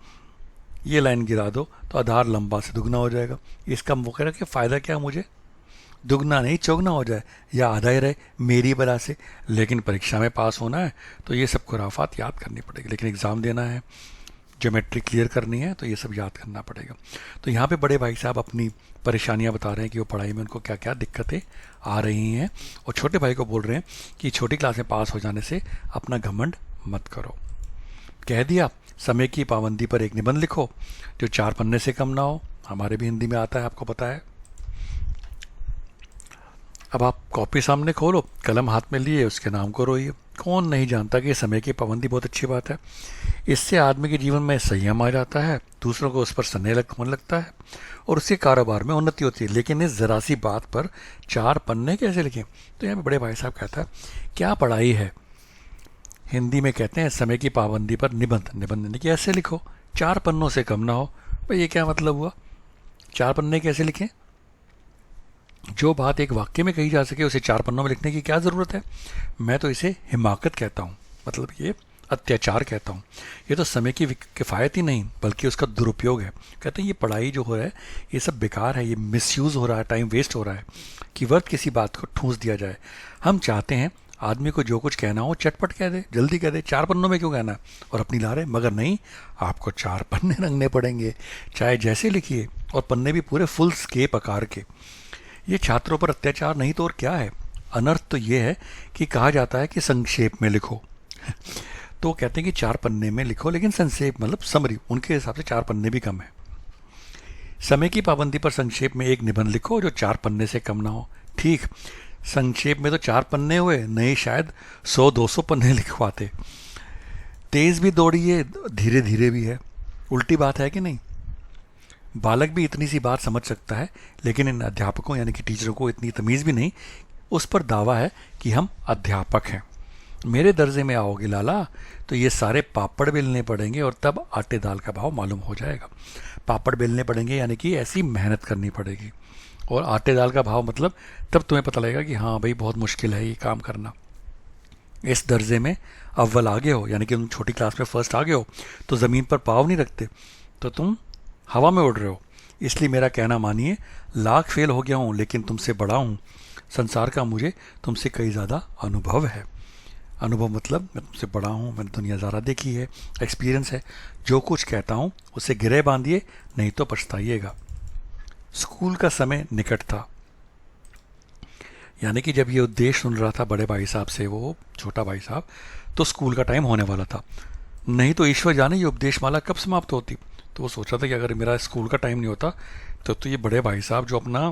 Speaker 1: ये लाइन गिरा दो तो आधार लंबा से दुगना हो जाएगा। इसका वो कह रहा है कि फ़ायदा क्या मुझे, दुगना नहीं चौगना हो जाए या आधा ही रहे मेरी वजह से। लेकिन परीक्षा में पास होना है तो ये सब खुराफात याद करनी पड़ेगी, लेकिन एग्ज़ाम देना है, ज्योमेट्री क्लियर करनी है, तो ये सब याद करना पड़ेगा। तो यहाँ पे बड़े भाई साहब अपनी परेशानियाँ बता रहे हैं कि वो पढ़ाई में उनको क्या क्या दिक्कतें आ रही हैं, और छोटे भाई को बोल रहे हैं कि छोटी क्लास में पास हो जाने से अपना घमंड मत करो। कह दिया समय की पाबंदी पर एक निबंध लिखो जो 4 पन्ने से कम ना हो, हमारे भी हिंदी में आता है, आपको पता है। अब आप कॉपी सामने खोलो, कलम हाथ में लिए उसके नाम को रोइए। कौन नहीं जानता कि समय की पाबंदी बहुत अच्छी बात है, इससे आदमी के जीवन में संयम आ जाता है, दूसरों को उस पर स्नेह होने लगता है और उसके कारोबार में उन्नति होती है। लेकिन इस ज़रा सी बात पर 4 पन्ने कैसे लिखें। तो यहाँ पे बड़े भाई साहब कहता है क्या पढ़ाई है, हिंदी में कहते हैं समय की पाबंदी पर निबंध। निबंध यानी कि ऐसे लिखो 4 पन्नों से कम ना हो। भाई ये क्या मतलब हुआ, 4 पन्ने कैसे लिखें। जो बात एक वाक्य में कही जा सके उसे 4 पन्नों में लिखने की क्या ज़रूरत है। मैं तो इसे हिमाकत कहता हूँ, मतलब ये अत्याचार कहता हूँ। ये तो समय की किफ़ायत ही नहीं बल्कि उसका दुरुपयोग है। कहते हैं ये पढ़ाई जो हो रहा है ये सब बेकार है, ये मिसयूज़ हो रहा है, टाइम वेस्ट हो रहा है कि वर्थ किसी बात को ठूंस दिया जाए। हम चाहते हैं आदमी को जो कुछ कहना हो चटपट कह दे, जल्दी कह दे, 4 पन्नों में क्यों कहना है और अपनी ला रहे। मगर नहीं, आपको 4 पन्ने रंगने पड़ेंगे, चाहे जैसे लिखिए, और पन्ने भी पूरे फुल स्केप आकार के। ये छात्रों पर अत्याचार नहीं तो और क्या है। अनर्थ तो ये है कि कहा जाता है कि संक्षेप में लिखो तो कहते हैं कि 4 पन्ने में लिखो, लेकिन संक्षेप मतलब समरी, उनके हिसाब से 4 पन्ने भी कम है। समय की पाबंदी पर संक्षेप में एक निबंध लिखो जो 4 पन्ने से कम ना हो। ठीक, संक्षेप में तो 4 पन्ने हुए, नहीं शायद 100-200 पन्ने लिखवाते। तेज भी दौड़ी है, धीरे धीरे भी है। उल्टी बात है कि नहीं? बालक भी इतनी सी बात समझ सकता है, लेकिन इन अध्यापकों यानी कि टीचरों को इतनी तमीज़ भी नहीं। उस पर दावा है कि हम अध्यापक हैं। मेरे दर्जे में आओगे लाला तो ये सारे पापड़ बेलने पड़ेंगे और तब आटे दाल का भाव मालूम हो जाएगा। पापड़ बेलने पड़ेंगे यानी कि ऐसी मेहनत करनी पड़ेगी, और आटे दाल का भाव मतलब तब तुम्हें पता लगेगा कि हाँ भाई बहुत मुश्किल है ये काम करना। इस दर्जे में अव्वल आ गए हो यानी कि तुम छोटी क्लास में फर्स्ट आ गए हो तो ज़मीन पर पाँव नहीं रखते, तो तुम हवा में उड़ रहे हो। इसलिए मेरा कहना मानिए, लाख फेल हो गया हूँ लेकिन तुमसे बड़ा हूँ। संसार का मुझे तुमसे कई ज़्यादा अनुभव है। अनुभव मतलब मैं तुमसे बड़ा हूँ, मैंने दुनिया ज़्यादा देखी है, एक्सपीरियंस है। जो कुछ कहता हूँ उसे गिरे बांधिए, नहीं तो पछताइएगा। स्कूल का समय निकट था, यानी कि जब ये उद्देश्य सुन रहा था बड़े भाई साहब से वो छोटा भाई साहब, तो स्कूल का टाइम होने वाला था। नहीं तो ईश्वर जाने ये उपदेश माला कब समाप्त होती। तो वो सोचा था कि अगर मेरा स्कूल का टाइम नहीं होता तो ये बड़े भाई साहब जो अपना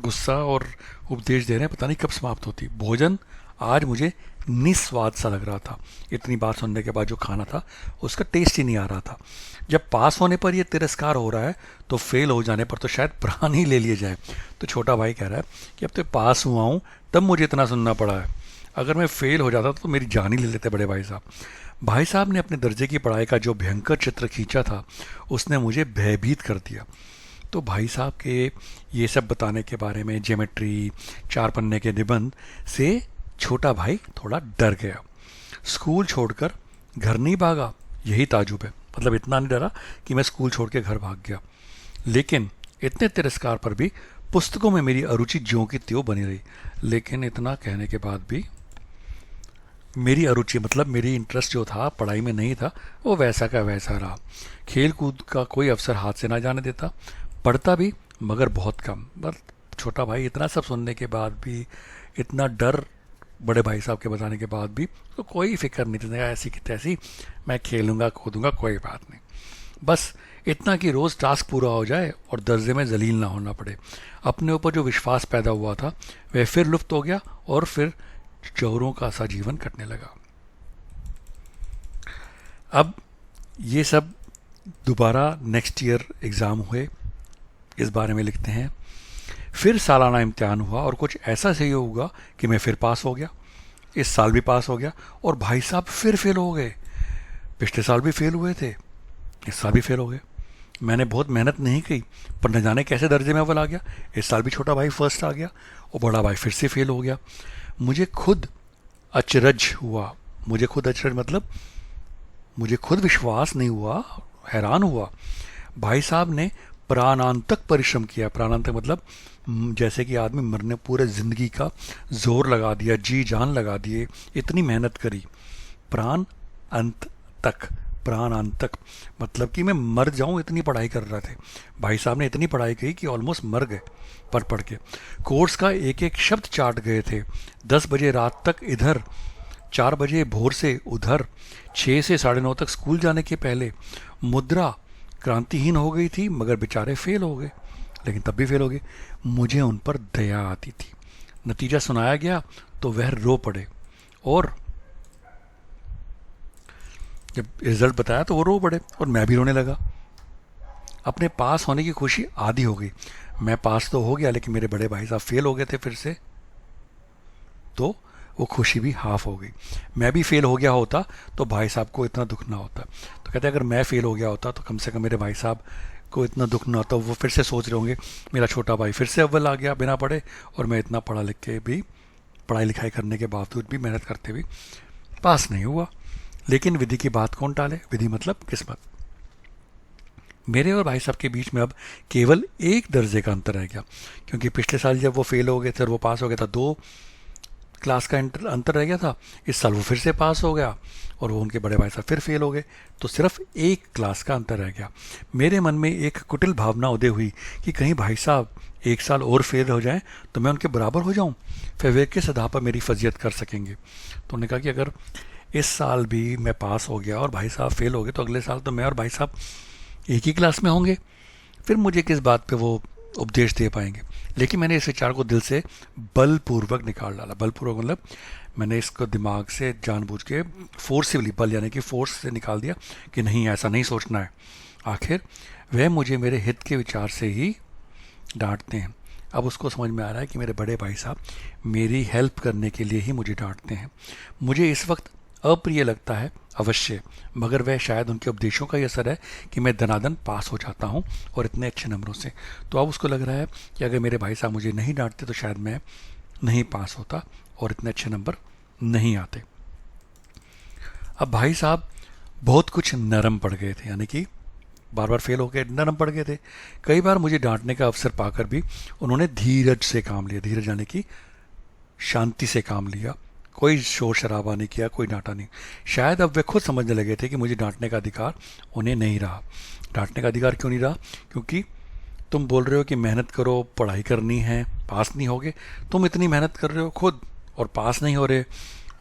Speaker 1: गुस्सा और उपदेश दे रहे हैं पता नहीं कब समाप्त होती। भोजन आज मुझे निस्वाद सा लग रहा था। इतनी बात सुनने के बाद जो खाना था उसका टेस्ट ही नहीं आ रहा था। जब पास होने पर यह तिरस्कार हो रहा है तो फेल हो जाने पर तो शायद प्राण ही ले लिए जाए। तो छोटा भाई कह रहा है कि अब तो पास हुआ हूँ तब मुझे इतना सुनना पड़ा है, अगर मैं फेल हो जाता तो मेरी जान ही ले लेते बड़े भाई साहब। भाई साहब ने अपने दर्जे की पढ़ाई का जो भयंकर चित्र खींचा था उसने मुझे भयभीत कर दिया। तो भाई साहब के ये सब बताने के बारे में, ज्योमेट्री, 4 पन्ने के निबंध से छोटा भाई थोड़ा डर गया। स्कूल छोड़कर घर नहीं भागा, यही ताजुब है। मतलब इतना नहीं डरा कि मैं स्कूल छोड़ के घर भाग गया, लेकिन इतने तिरस्कार पर भी पुस्तकों में मेरी अरुचि ज्यों की त्यों बनी रही। लेकिन इतना कहने के बाद भी मेरी अरुचि मतलब मेरी इंटरेस्ट जो था पढ़ाई में नहीं था, वो वैसा का वैसा रहा। खेल कूद का कोई अवसर हाथ से ना जाने देता, पढ़ता भी मगर बहुत कम। बस छोटा भाई इतना सब सुनने के बाद भी, इतना डर बड़े भाई साहब के बताने के बाद भी, तो कोई फिक्र नहीं था। ऐसी की तैसी मैं खेलूंगा कूदूंगा, कोई बात नहीं। बस इतना कि रोज़ टास्क पूरा हो जाए और दर्जे में जलील ना होना पड़े। अपने ऊपर जो विश्वास पैदा हुआ था वह फिर लुप्त हो गया और फिर चोरों का सा जीवन कटने लगा। अब ये सब दोबारा नेक्स्ट ईयर एग्ज़ाम हुए, इस बारे में लिखते हैं। फिर सालाना इम्तिहान हुआ और कुछ ऐसा सही हुआ कि मैं फिर पास हो गया। इस साल भी पास हो गया और भाई साहब फिर फेल हो गए। पिछले साल भी फेल हुए थे, इस साल भी फेल हो गए। मैंने बहुत मेहनत नहीं की पर न जाने कैसे दर्जे में अव्वल आ गया। इस साल भी छोटा भाई फर्स्ट आ गया और बड़ा भाई फिर से फेल हो गया। मुझे खुद अचरज हुआ। मुझे खुद अचरज मतलब मुझे खुद विश्वास नहीं हुआ, हैरान हुआ। भाई साहब ने प्राणांतक परिश्रम किया। प्राणांतक मतलब जैसे कि आदमी मरने पूरे ज़िंदगी का जोर लगा दिया, जी जान लगा दिए, इतनी मेहनत करी। प्राण अंत तक, प्राण अंत तक मतलब कि मैं मर जाऊं इतनी पढ़ाई कर रहे थे। भाई साहब ने इतनी पढ़ाई की कि ऑलमोस्ट मर गए पढ़ पढ़ के। कोर्स का एक एक शब्द चाट गए थे। 10 बजे रात तक इधर, 4 बजे भोर से उधर, 6 से 9:30 तक स्कूल जाने के पहले। मुद्रा क्रांतिहीन हो गई थी मगर बेचारे फेल हो गए, लेकिन तब भी फेल हो गए। मुझे उन पर दया आती थी। नतीजा सुनाया गया तो वह रो पड़े और जब रिजल्ट बताया तो वो रो पड़े और मैं भी रोने लगा। अपने पास होने की खुशी आधी हो गई। मैं पास तो हो गया लेकिन मेरे बड़े भाई साहब फेल हो गए थे फिर से, तो वो खुशी भी हाफ हो गई। मैं भी फेल हो गया होता तो भाई साहब को इतना दुख ना होता। तो कहते अगर मैं फेल हो गया होता तो कम से कम मेरे भाई साहब को इतना दुख ना होता। वो फिर से सोच रहे होंगे मेरा छोटा भाई फिर से अव्वल आ गया बिना पढ़े, और मैं इतना पढ़ा लिख के भी, पढ़ाई लिखाई करने के बावजूद भी, मेहनत करते भी पास नहीं हुआ। लेकिन विधि की बात कौन टाले, विधि मतलब किस्मत। मेरे और भाई साहब के बीच में अब केवल एक दर्जे का अंतर रह गया, क्योंकि पिछले साल जब वो फेल हो गए थे और वो पास हो गया था 2 क्लास का अंतर रह गया था। इस साल वो फिर से पास हो गया और वो उनके बड़े भाई साहब फिर फेल हो गए, तो सिर्फ 1 क्लास का अंतर रह गया। मेरे मन में एक कुटिल भावना उदय हुई कि कहीं भाई साहब 1 साल और फेल हो जाएं तो मैं उनके बराबर हो जाऊं, फिर वे किस आधार पर मेरी फजीयत कर सकेंगे। तो उन्होंने कहा कि अगर इस साल भी मैं पास हो गया और भाई साहब फेल हो गए तो अगले साल तो मैं और भाई साहब एक ही क्लास में होंगे, फिर मुझे किस बात पे वो उपदेश दे पाएंगे। लेकिन मैंने इस विचार को दिल से बलपूर्वक निकाल डाला। बलपूर्वक मतलब मैंने इसको दिमाग से जानबूझ के फोर्सिवली, बल यानी कि फोर्स से निकाल दिया कि नहीं, ऐसा नहीं सोचना है। आखिर वह मुझे मेरे हित के विचार से ही डांटते हैं। अब उसको समझ में आ रहा है कि मेरे बड़े भाई साहब मेरी हेल्प करने के लिए ही मुझे डांटते हैं। मुझे इस वक्त अप्रिय लगता है अवश्य, मगर वह शायद उनके उपदेशों का ही असर है कि मैं दनादन पास हो जाता हूँ, और इतने अच्छे नंबरों से। तो अब उसको लग रहा है कि अगर मेरे भाई साहब मुझे नहीं डांटते तो शायद मैं नहीं पास होता और इतने अच्छे नंबर नहीं आते। अब भाई साहब बहुत कुछ नरम पड़ गए थे, यानी कि बार बार फेल हो गए, नरम पड़ गए थे। कई बार मुझे डांटने का अवसर पाकर भी उन्होंने धीरज से काम लिया। धीरज यानी कि शांति से काम लिया, कोई शोर शराबा नहीं किया, कोई डांटा नहीं। शायद अब वे खुद समझने लगे थे कि मुझे डांटने का अधिकार उन्हें नहीं रहा। डांटने का अधिकार क्यों नहीं रहा? क्योंकि तुम बोल रहे हो कि मेहनत करो, पढ़ाई करनी है, पास नहीं होगे। तुम इतनी मेहनत कर रहे हो खुद और पास नहीं हो रहे,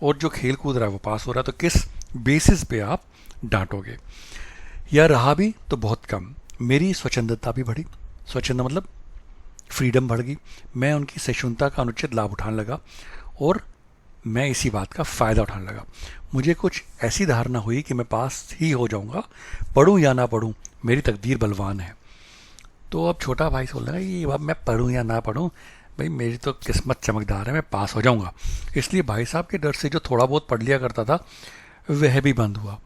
Speaker 1: और जो खेल कूद रहा है वो पास हो रहा है, तो किस बेसिस पे आप डांटोगे? या रहा भी तो बहुत कम। मेरी स्वच्छंदता भी बढ़ी। स्वच्छंद मतलब फ्रीडम बढ़ गई। मैं उनकी सहिष्णुता का अनुचित लाभ उठाने लगा और मैं इसी बात का फ़ायदा उठाने लगा। मुझे कुछ ऐसी धारणा हुई कि मैं पास ही हो जाऊंगा, पढ़ूं या ना पढ़ूं, मेरी तकदीर बलवान है। तो अब छोटा भाई सोच रहा है कि अब मैं पढ़ूं या ना पढ़ूं, भाई मेरी तो किस्मत चमकदार है, मैं पास हो जाऊंगा। इसलिए भाई साहब के डर से जो थोड़ा बहुत पढ़ लिया करता था वह भी बंद हुआ।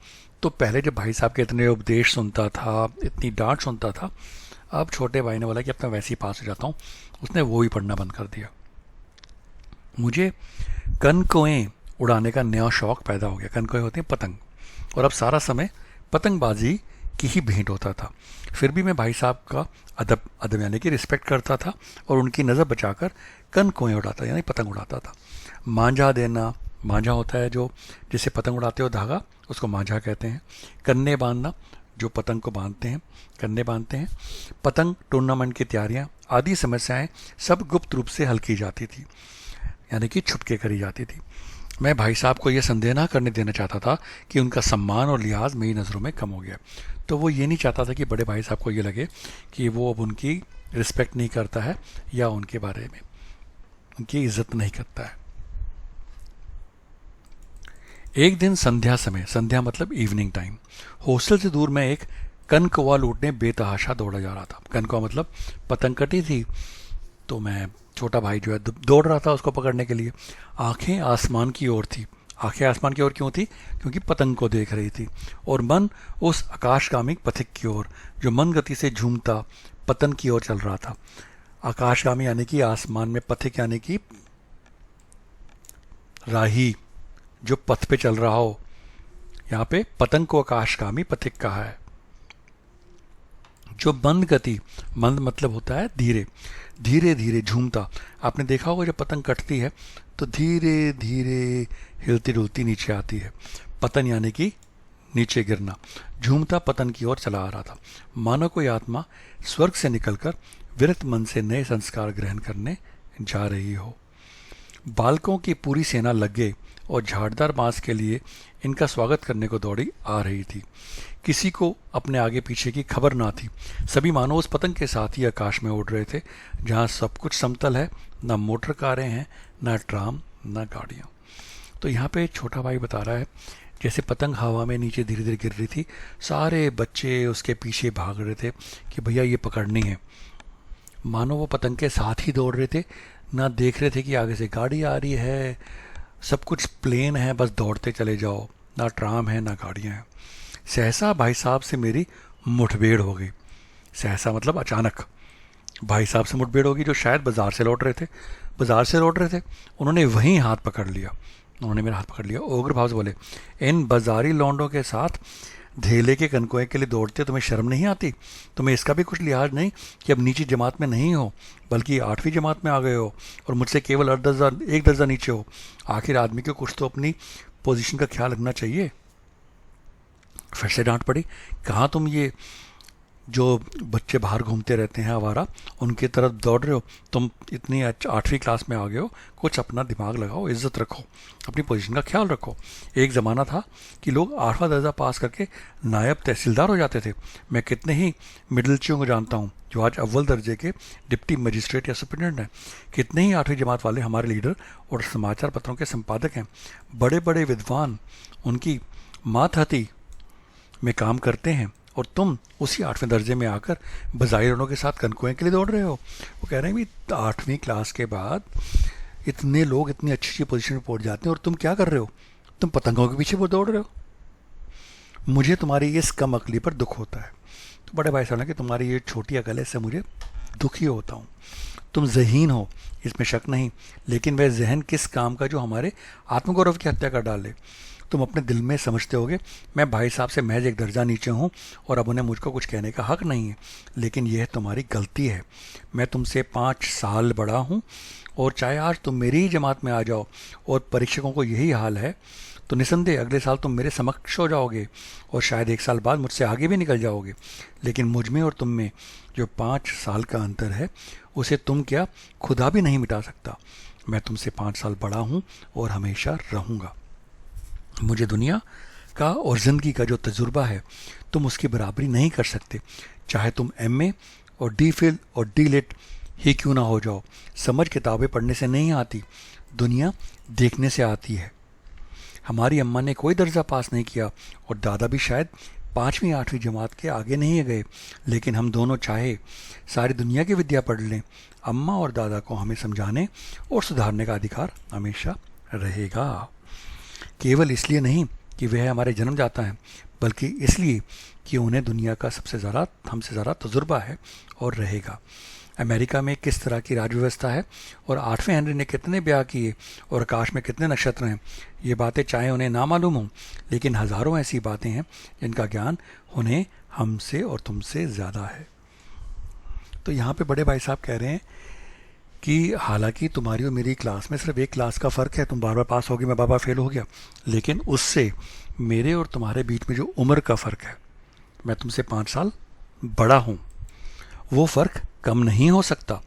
Speaker 1: तो पहले जब भाई साहब के इतने उपदेश सुनता था, इतनी डांट सुनता था, अब छोटे भाई ने बोला कि अब मैं वैसे ही पास हो जाता हूँ। उसने वो ही पढ़ना बंद कर दिया। मुझे कनकोएं उड़ाने का नया शौक पैदा हो गया। कनकोएं होती हैं पतंग, और अब सारा समय पतंगबाजी की ही भेंट होता था। फिर भी मैं भाई साहब का अदब अदब यानी कि रिस्पेक्ट करता था और उनकी नज़र बचाकर कनकोएं उड़ाता यानी पतंग उड़ाता था। मांझा देना, मांझा होता है जो जिसे पतंग उड़ाते हो धागा, उसको मांझा कहते हैं। कन्ने बांधना, जो पतंग को बांधते हैं, कन्ने बांधते हैं। पतंग टूर्नामेंट की तैयारियां आदि समस्याएं सब गुप्त रूप से हल की जाती थी, यानी कि छुपके करी जाती थी। मैं भाई साहब को यह संदेह ना करने देना चाहता था कि उनका सम्मान और लिहाज मेरी नज़रों में कम हो गया। तो वो ये नहीं चाहता था कि बड़े भाई साहब को ये लगे कि वो अब उनकी रिस्पेक्ट नहीं करता है या उनके बारे में उनकी इज्जत नहीं करता है। एक दिन संध्या समय, संध्या मतलब इवनिंग टाइम, हॉस्टल से दूर मैं एक कनकौवा लूटने बेतहाशा दौड़ा जा रहा था। कनकौवा मतलब पतंग कटी थी, तो मैं छोटा भाई जो है दौड़ रहा था उसको पकड़ने के लिए। आंखें आसमान की ओर थी। आंखें आसमान की ओर क्यों थी? क्योंकि पतंग को देख रही थी, और मन उस आकाशगामी पथिक की ओर जो मन गति से झूमता पतन की ओर चल रहा था। आकाशगामी यानी कि आसमान में, पथिक यानी कि राही, जो पथ पे चल रहा हो। यहाँ पे पतंग को आकाशगामी पथिक कहा है। जो मंद गति, मंद मतलब होता है धीरे, धीरे धीरे झूमता। आपने देखा होगा जब पतंग कटती है तो धीरे धीरे हिलती डुलती नीचे आती है। पतन यानी कि नीचे गिरना। झूमता पतन की ओर चला आ रहा था, मानो कोई आत्मा स्वर्ग से निकलकर विरत मन से नए संस्कार ग्रहण करने जा रही हो। बालकों की पूरी सेना लग गई और झाड़दार बांस के लिए इनका स्वागत करने को दौड़ी आ रही थी। किसी को अपने आगे पीछे की खबर ना थी। सभी मानो उस पतंग के साथ ही आकाश में उड़ रहे थे, जहाँ सब कुछ समतल है, ना मोटर कारें हैं, ना ट्राम, ना गाड़ियाँ। तो यहाँ पे छोटा भाई बता रहा है जैसे पतंग हवा में नीचे धीरे धीरे गिर रही थी, सारे बच्चे उसके पीछे भाग रहे थे कि भैया ये पकड़नी है। मानो वो पतंग के साथ ही दौड़ रहे थे, ना देख रहे थे कि आगे से गाड़ी आ रही है, सब कुछ प्लेन है, बस दौड़ते चले जाओ, ना ट्राम है ना गाड़ियाँ हैं। सहसा भाई साहब से मेरी मुठभेड़ हो गई। सहसा मतलब अचानक भाई साहब से मुठभेड़ होगी, जो शायद बाजार से लौट रहे थे। बाजार से लौट रहे थे, उन्होंने वहीं हाथ पकड़ लिया। उन्होंने मेरा हाथ पकड़ लिया, उग्र भाव से बोले, इन बाजारी लौंडों के साथ धेले के कनकोए के लिए दौड़ते, तुम्हें शर्म नहीं आती? तुम्हें इसका भी कुछ लिहाज नहीं कि अब नीची जमात में नहीं हो, बल्कि 8वीं जमात में आ गए हो और मुझसे केवल 1 दर्जा नीचे हो। आखिर आदमी को कुछ तो अपनी पोजीशन का ख्याल रखना चाहिए। फिर से डांट पड़ी, कहाँ तुम ये जो बच्चे बाहर घूमते रहते हैं आवारा, उनकी तरफ दौड़ रहे हो। तुम इतनी 8वीं क्लास में आ गए हो, कुछ अपना दिमाग लगाओ, इज्जत रखो, अपनी पोजीशन का ख्याल रखो। एक ज़माना था कि लोग 8वां दर्जा पास करके नायब तहसीलदार हो जाते थे। मैं कितने ही मिडिलचियों को जानता हूँ जो आज अव्वल दर्जे के डिप्टी मजिस्ट्रेट या सुप्रिटेंडेंट हैं। कितने ही 8वीं जमात वाले हमारे लीडर और समाचार पत्रों के संपादक हैं। बड़े बड़े विद्वान उनकी मातहती में काम करते हैं, और तुम उसी 8वें दर्जे में आकर बजाइरों के साथ कनकुएं के लिए दौड़ रहे हो। वो कह रहे हैं भी 8वीं क्लास के बाद इतने लोग इतनी अच्छी अच्छी पोजीशन में पहुंच जाते हैं, और तुम क्या कर रहे हो? तुम पतंगों के पीछे दौड़ रहे हो। मुझे तुम्हारी इस कम अकली पर दुख होता है। तो बड़े भाई साहब ने कि तुम्हारी ये छोटी अकल है, इससे मुझे दुखी होता हूँ। तुम ज़हीन हो, इसमें शक नहीं, लेकिन वह जहन किस काम का जो हमारे आत्मगौरव की हत्या कर डाले। तुम अपने दिल में समझते होगे मैं भाई साहब से महज एक दर्जा नीचे हूँ और अब उन्हें मुझको कुछ कहने का हक नहीं है, लेकिन यह तुम्हारी गलती है। मैं तुमसे 5 साल बड़ा हूँ, और चाहे आज तुम मेरी ही जमात में आ जाओ और परीक्षकों को यही हाल है, तो निसंदेह अगले साल तुम मेरे समक्ष हो जाओगे और शायद 1 साल बाद मुझसे आगे भी निकल जाओगे। लेकिन मुझ में और तुम में जो 5 साल का अंतर है, उसे तुम क्या खुदा भी नहीं मिटा सकता। मैं तुमसे 5 साल बड़ा हूँ और हमेशा रहूँगा। मुझे दुनिया का और ज़िंदगी का जो तजुर्बा है, तुम उसकी बराबरी नहीं कर सकते, चाहे तुम MA और DPhil और DLit ही क्यों ना हो जाओ। समझ किताबें पढ़ने से नहीं आती, दुनिया देखने से आती है। हमारी अम्मा ने कोई दर्जा पास नहीं किया और दादा भी शायद 5वीं 8वीं जमात के आगे नहीं गए, लेकिन हम दोनों चाहे सारी दुनिया की विद्या पढ़ लें, अम्मा और दादा को हमें समझाने और सुधारने का अधिकार हमेशा रहेगा। केवल इसलिए नहीं कि वह हमारे जन्म जाता है, बल्कि इसलिए कि उन्हें दुनिया का हमसे ज़्यादा तजुर्बा है और रहेगा। अमेरिका में किस तरह की राज व्यवस्था है और 8वें हेनरी ने कितने ब्याह किए और आकाश में कितने नक्षत्र हैं, ये बातें चाहे उन्हें ना मालूम हों, लेकिन हज़ारों ऐसी बातें हैं जिनका ज्ञान उन्हें हमसे और तुमसे ज़्यादा है। तो यहाँ पे बड़े भाई साहब कह रहे हैं कि हालांकि तुम्हारी और मेरी क्लास में सिर्फ एक क्लास का फ़र्क है, तुम बार बार पास हो गए, मैं बार बार फेल हो गया, लेकिन उससे मेरे और तुम्हारे बीच में जो उम्र का फ़र्क है, मैं तुमसे 5 साल बड़ा हूँ, वो फ़र्क कम नहीं हो सकता।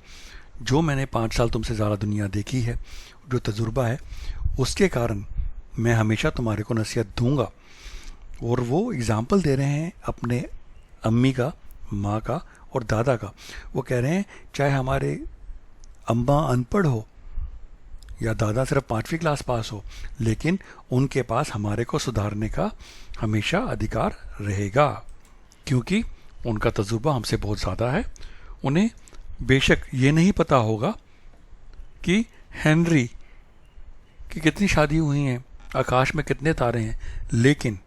Speaker 1: जो मैंने 5 साल तुमसे ज़्यादा दुनिया देखी है, जो तजुर्बा है, उसके कारण मैं हमेशा तुम्हारे को नसीहत दूंगा। और वो एग्ज़ाम्पल दे रहे हैं अपने अम्मी का, माँ का और दादा का। वो कह रहे हैं चाहे हमारे अम्मा अनपढ़ हो या दादा सिर्फ 5वीं क्लास पास हो, लेकिन उनके पास हमारे को सुधारने का हमेशा अधिकार रहेगा, क्योंकि उनका तजुर्बा हमसे बहुत ज़्यादा है। उन्हें बेशक ये नहीं पता होगा कि हेनरी की कितनी शादी हुई हैं, आकाश में कितने तारे हैं, लेकिन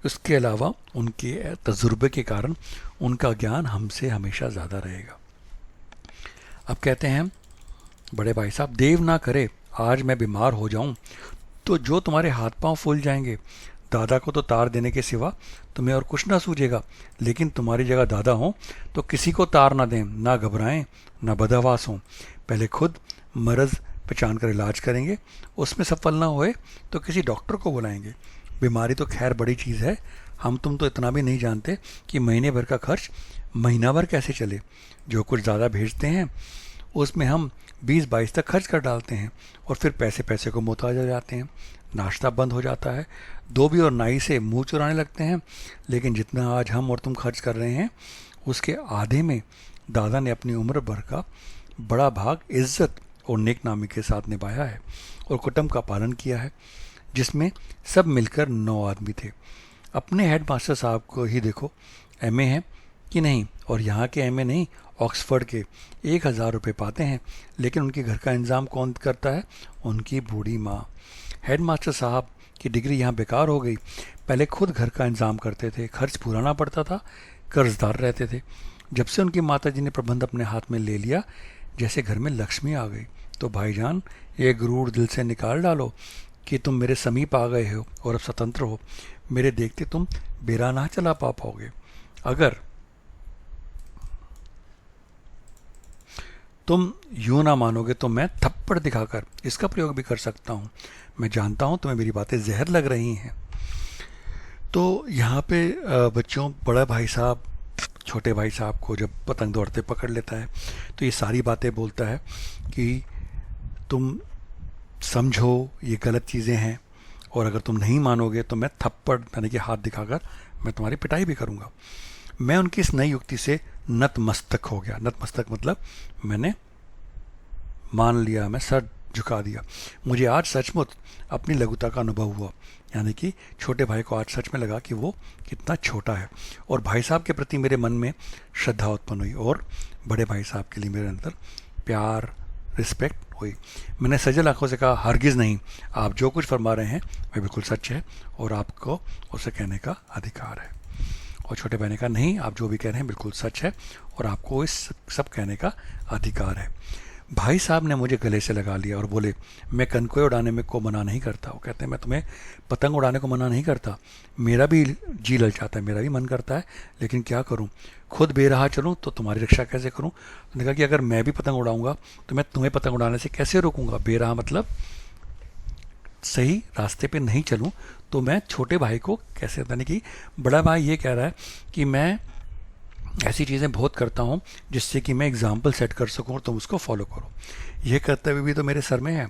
Speaker 1: उसके अलावा उनके तजुर्बे के कारण उनका ज्ञान हमसे हमेशा ज़्यादा रहेगा। अब कहते हैं बड़े भाई साहब, देव ना करे आज मैं बीमार हो जाऊं तो जो तुम्हारे हाथ पांव फूल जाएंगे। दादा को तो तार देने के सिवा तुम्हें और कुछ ना सूझेगा, लेकिन तुम्हारी जगह दादा हो तो किसी को तार ना दें, ना घबराएं, ना बदहवास हों। पहले खुद मर्ज़ पहचान कर इलाज करेंगे, उसमें सफल ना होए तो किसी डॉक्टर को बुलाएंगे। बीमारी तो खैर बड़ी चीज़ है, हम तुम तो इतना भी नहीं जानते कि महीने भर का खर्च महीना भर कैसे चले। जो कुछ ज़्यादा भेजते हैं उसमें हम 20-22 तक खर्च कर डालते हैं और फिर पैसे पैसे को मोहताज हो जाते हैं। नाश्ता बंद हो जाता है, धोबी और नाई से मुंह चुराने लगते हैं। लेकिन जितना आज हम और तुम खर्च कर रहे हैं, उसके आधे में दादा ने अपनी उम्र भर का बड़ा भाग इज्जत और नेकनामी के साथ निभाया है और कुटुंब का पालन किया है, जिसमें सब मिलकर 9 आदमी थे। अपने हेड मास्टर साहब को ही देखो, MA हैं कि नहीं, और यहाँ के MA नहीं, ऑक्सफोर्ड के 1000 रुपये पाते हैं, लेकिन उनके घर का इंतज़ाम कौन करता है? उनकी बूढ़ी माँ। हेड मास्टर साहब की डिग्री यहाँ बेकार हो गई। पहले खुद घर का इंतज़ाम करते थे, खर्च पुराना पड़ता था, कर्जदार रहते थे। जब से उनकी माताजी ने प्रबंध अपने हाथ में ले लिया, जैसे घर में लक्ष्मी आ गई। तो भाईजान, ये गुरूर दिल से निकाल डालो कि तुम मेरे समीप आ गए हो और अब स्वतंत्र हो। मेरे देखते तुम बेरा ना चला पाओगे। अगर तुम यूँ ना मानोगे तो मैं थप्पड़ दिखाकर इसका प्रयोग भी कर सकता हूँ। मैं जानता हूँ तुम्हें मेरी बातें जहर लग रही हैं। तो यहाँ पे बच्चों, बड़ा भाई साहब छोटे भाई साहब को जब पतंग दौड़ते पकड़ लेता है तो ये सारी बातें बोलता है कि तुम समझो ये गलत चीज़ें हैं, और अगर तुम नहीं मानोगे तो मैं थप्पड़ यानी कि हाथ दिखाकर मैं तुम्हारी पिटाई भी करूँगा। मैं उनकी इस नई युक्ति से नतमस्तक हो गया। नतमस्तक मतलब मैंने मान लिया, मैं सर झुका दिया। मुझे आज सचमुच अपनी लघुता का अनुभव हुआ, यानी कि छोटे भाई को आज सच में लगा कि वो कितना छोटा है, और भाई साहब के प्रति मेरे मन में श्रद्धा उत्पन्न हुई और बड़े भाई साहब के लिए मेरे अंदर प्यार, रिस्पेक्ट हुई। मैंने सजल आंखों से कहा, हरगिज़ नहीं, आप जो कुछ फरमा रहे हैं वह बिल्कुल सच है और आपको उसे कहने का अधिकार है। और छोटे भाई ने कहा, नहीं, आप जो भी कह रहे हैं बिल्कुल सच है और आपको इस सब कहने का अधिकार है। भाई साहब ने मुझे गले से लगा लिया और बोले, मैं कनकोई उड़ाने में को मना नहीं करता। वो कहते हैं, मैं तुम्हें पतंग उड़ाने को मना नहीं करता, मेरा भी जी ललचाता है, मेरा भी मन करता है, लेकिन क्या करूं, खुद बेराह चलूं तो तुम्हारी रक्षा कैसे करूं। उन्होंने कहा कि अगर मैं भी पतंग उड़ाऊंगा तो मैं तुम्हें पतंग उड़ाने से कैसे रोकूंगा। बेराह मतलब सही रास्ते पे नहीं चलूं तो मैं छोटे भाई को कैसे, यानी कि बड़ा भाई ये कह रहा है कि मैं ऐसी चीज़ें बहुत करता हूँ जिससे कि मैं एग्जाम्पल सेट कर सकूँ और तुम उसको फॉलो करो। यह करते हुए भी तो मेरे सर में है।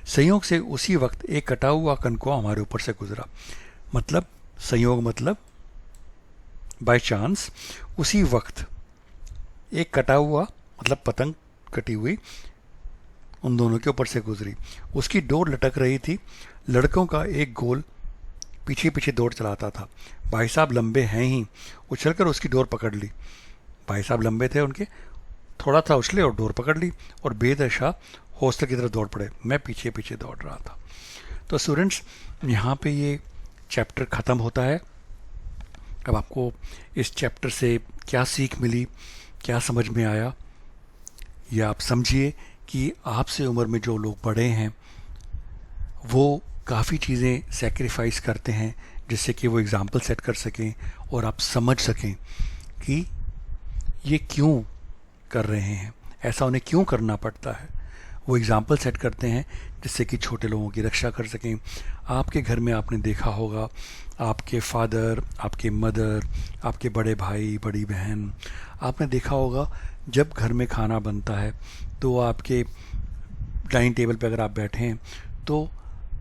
Speaker 1: संयोग से उसी वक्त एक कटा हुआ कनकुआ हमारे ऊपर से गुजरा। मतलब संयोग मतलब बाय चांस, उसी वक्त एक कटा हुआ मतलब पतंग कटी हुई उन दोनों के ऊपर से गुजरी। उसकी डोर लटक रही थी। लड़कों का एक गोल पीछे पीछे दौड़ चलाता था। भाई साहब लंबे हैं ही, उछलकर उसकी डोर पकड़ ली। भाई साहब लंबे थे उनके, थोड़ा था उछले और डोर पकड़ ली और बेदशा हॉस्टल की तरफ दौड़ पड़े। मैं पीछे पीछे दौड़ रहा था। तो स्टूडेंट्स, यहाँ पे ये चैप्टर ख़त्म होता है। अब आपको इस चैप्टर से क्या सीख मिली, क्या समझ में आया, ये आप समझिए कि आपसे उम्र में जो लोग बड़े हैं वो काफ़ी चीज़ें सेक्रीफाइस करते हैं जिससे कि वो एग्ज़ाम्पल सेट कर सकें और आप समझ सकें कि ये क्यों कर रहे हैं, ऐसा उन्हें क्यों करना पड़ता है। वो एग्ज़ाम्पल सेट करते हैं जिससे कि छोटे लोगों की रक्षा कर सकें। आपके घर में आपने देखा होगा, आपके फादर, आपके मदर, आपके बड़े भाई, बड़ी बहन, आपने देखा होगा जब घर में खाना बनता है तो आपके डाइनिंग टेबल पे अगर आप बैठे हैं तो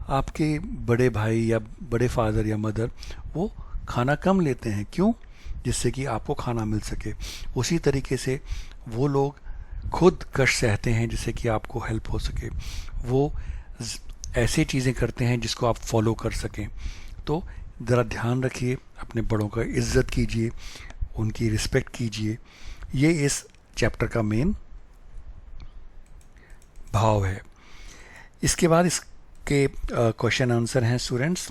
Speaker 1: आपके बड़े भाई या बड़े फादर या मदर वो खाना कम लेते हैं। क्यों? जिससे कि आपको खाना मिल सके। उसी तरीके से वो लोग खुद कष्ट सहते हैं जिससे कि आपको हेल्प हो सके। वो ऐसी चीज़ें करते हैं जिसको आप फॉलो कर सकें। तो ज़रा ध्यान रखिए, अपने बड़ों का इज़्ज़त कीजिए, उनकी रिस्पेक्ट कीजिए। ये इस चैप्टर का मेन भाव है। इसके बाद इसके क्वेश्चन आंसर हैं स्टूडेंट्स।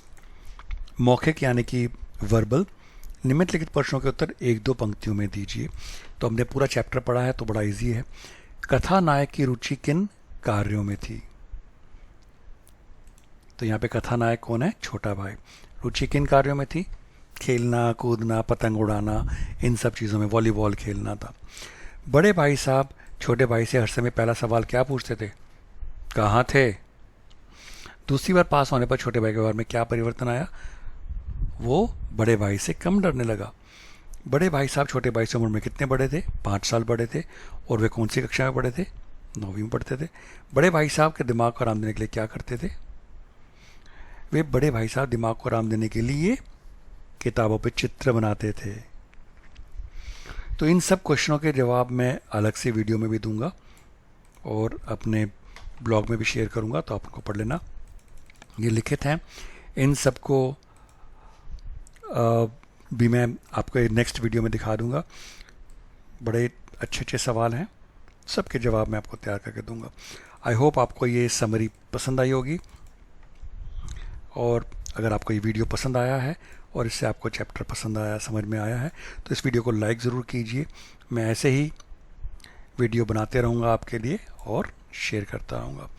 Speaker 1: मौखिक यानी कि वर्बल। निम्नलिखित प्रश्नों के उत्तर एक दो पंक्तियों में दीजिए। तो हमने पूरा चैप्टर पढ़ा है तो बड़ा इजी है। कथा नायक की रुचि किन कार्यों में थी? तो यहाँ पे कथा नायक कौन है? छोटा भाई। रुचि किन कार्यों में थी? खेलना, कूदना, पतंग उड़ाना, इन सब चीज़ों में, वॉलीबॉल खेलना था। बड़े भाई साहब छोटे भाई से हर समय पहला सवाल क्या पूछते थे? कहाँ थे? दूसरी बार पास होने पर छोटे भाई के व्यवहार में क्या परिवर्तन आया? वो बड़े भाई से कम डरने लगा। बड़े भाई साहब छोटे भाई से उम्र में कितने बड़े थे? 5 साल बड़े थे। और वे कौन सी कक्षा में पढ़े थे? 9वीं में पढ़ते थे। बड़े भाई साहब के दिमाग को आराम देने के लिए क्या करते थे? वे बड़े भाई साहब दिमाग को आराम देने के लिए किताबों पे चित्र बनाते थे। तो इन सब क्वेश्चनों के जवाब मैं अलग से वीडियो में भी दूंगा और अपने ब्लॉग में भी शेयर करूंगा, तो आप उनको पढ़ लेना। ये लिखित हैं, इन सब को भी मैं आपको नेक्स्ट वीडियो में दिखा दूंगा। बड़े अच्छे अच्छे सवाल हैं, सबके जवाब मैं आपको तैयार करके दूंगा। आई होप आपको ये समरी पसंद आई होगी, और अगर आपको ये वीडियो पसंद आया है और इससे आपको चैप्टर पसंद आया, समझ में आया है, तो इस वीडियो को लाइक ज़रूर कीजिए। मैं ऐसे ही वीडियो बनाते रहूँगा आपके लिए और शेयर करता रहूँगा।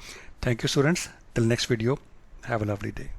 Speaker 1: Thank you students, till next video, have a lovely day.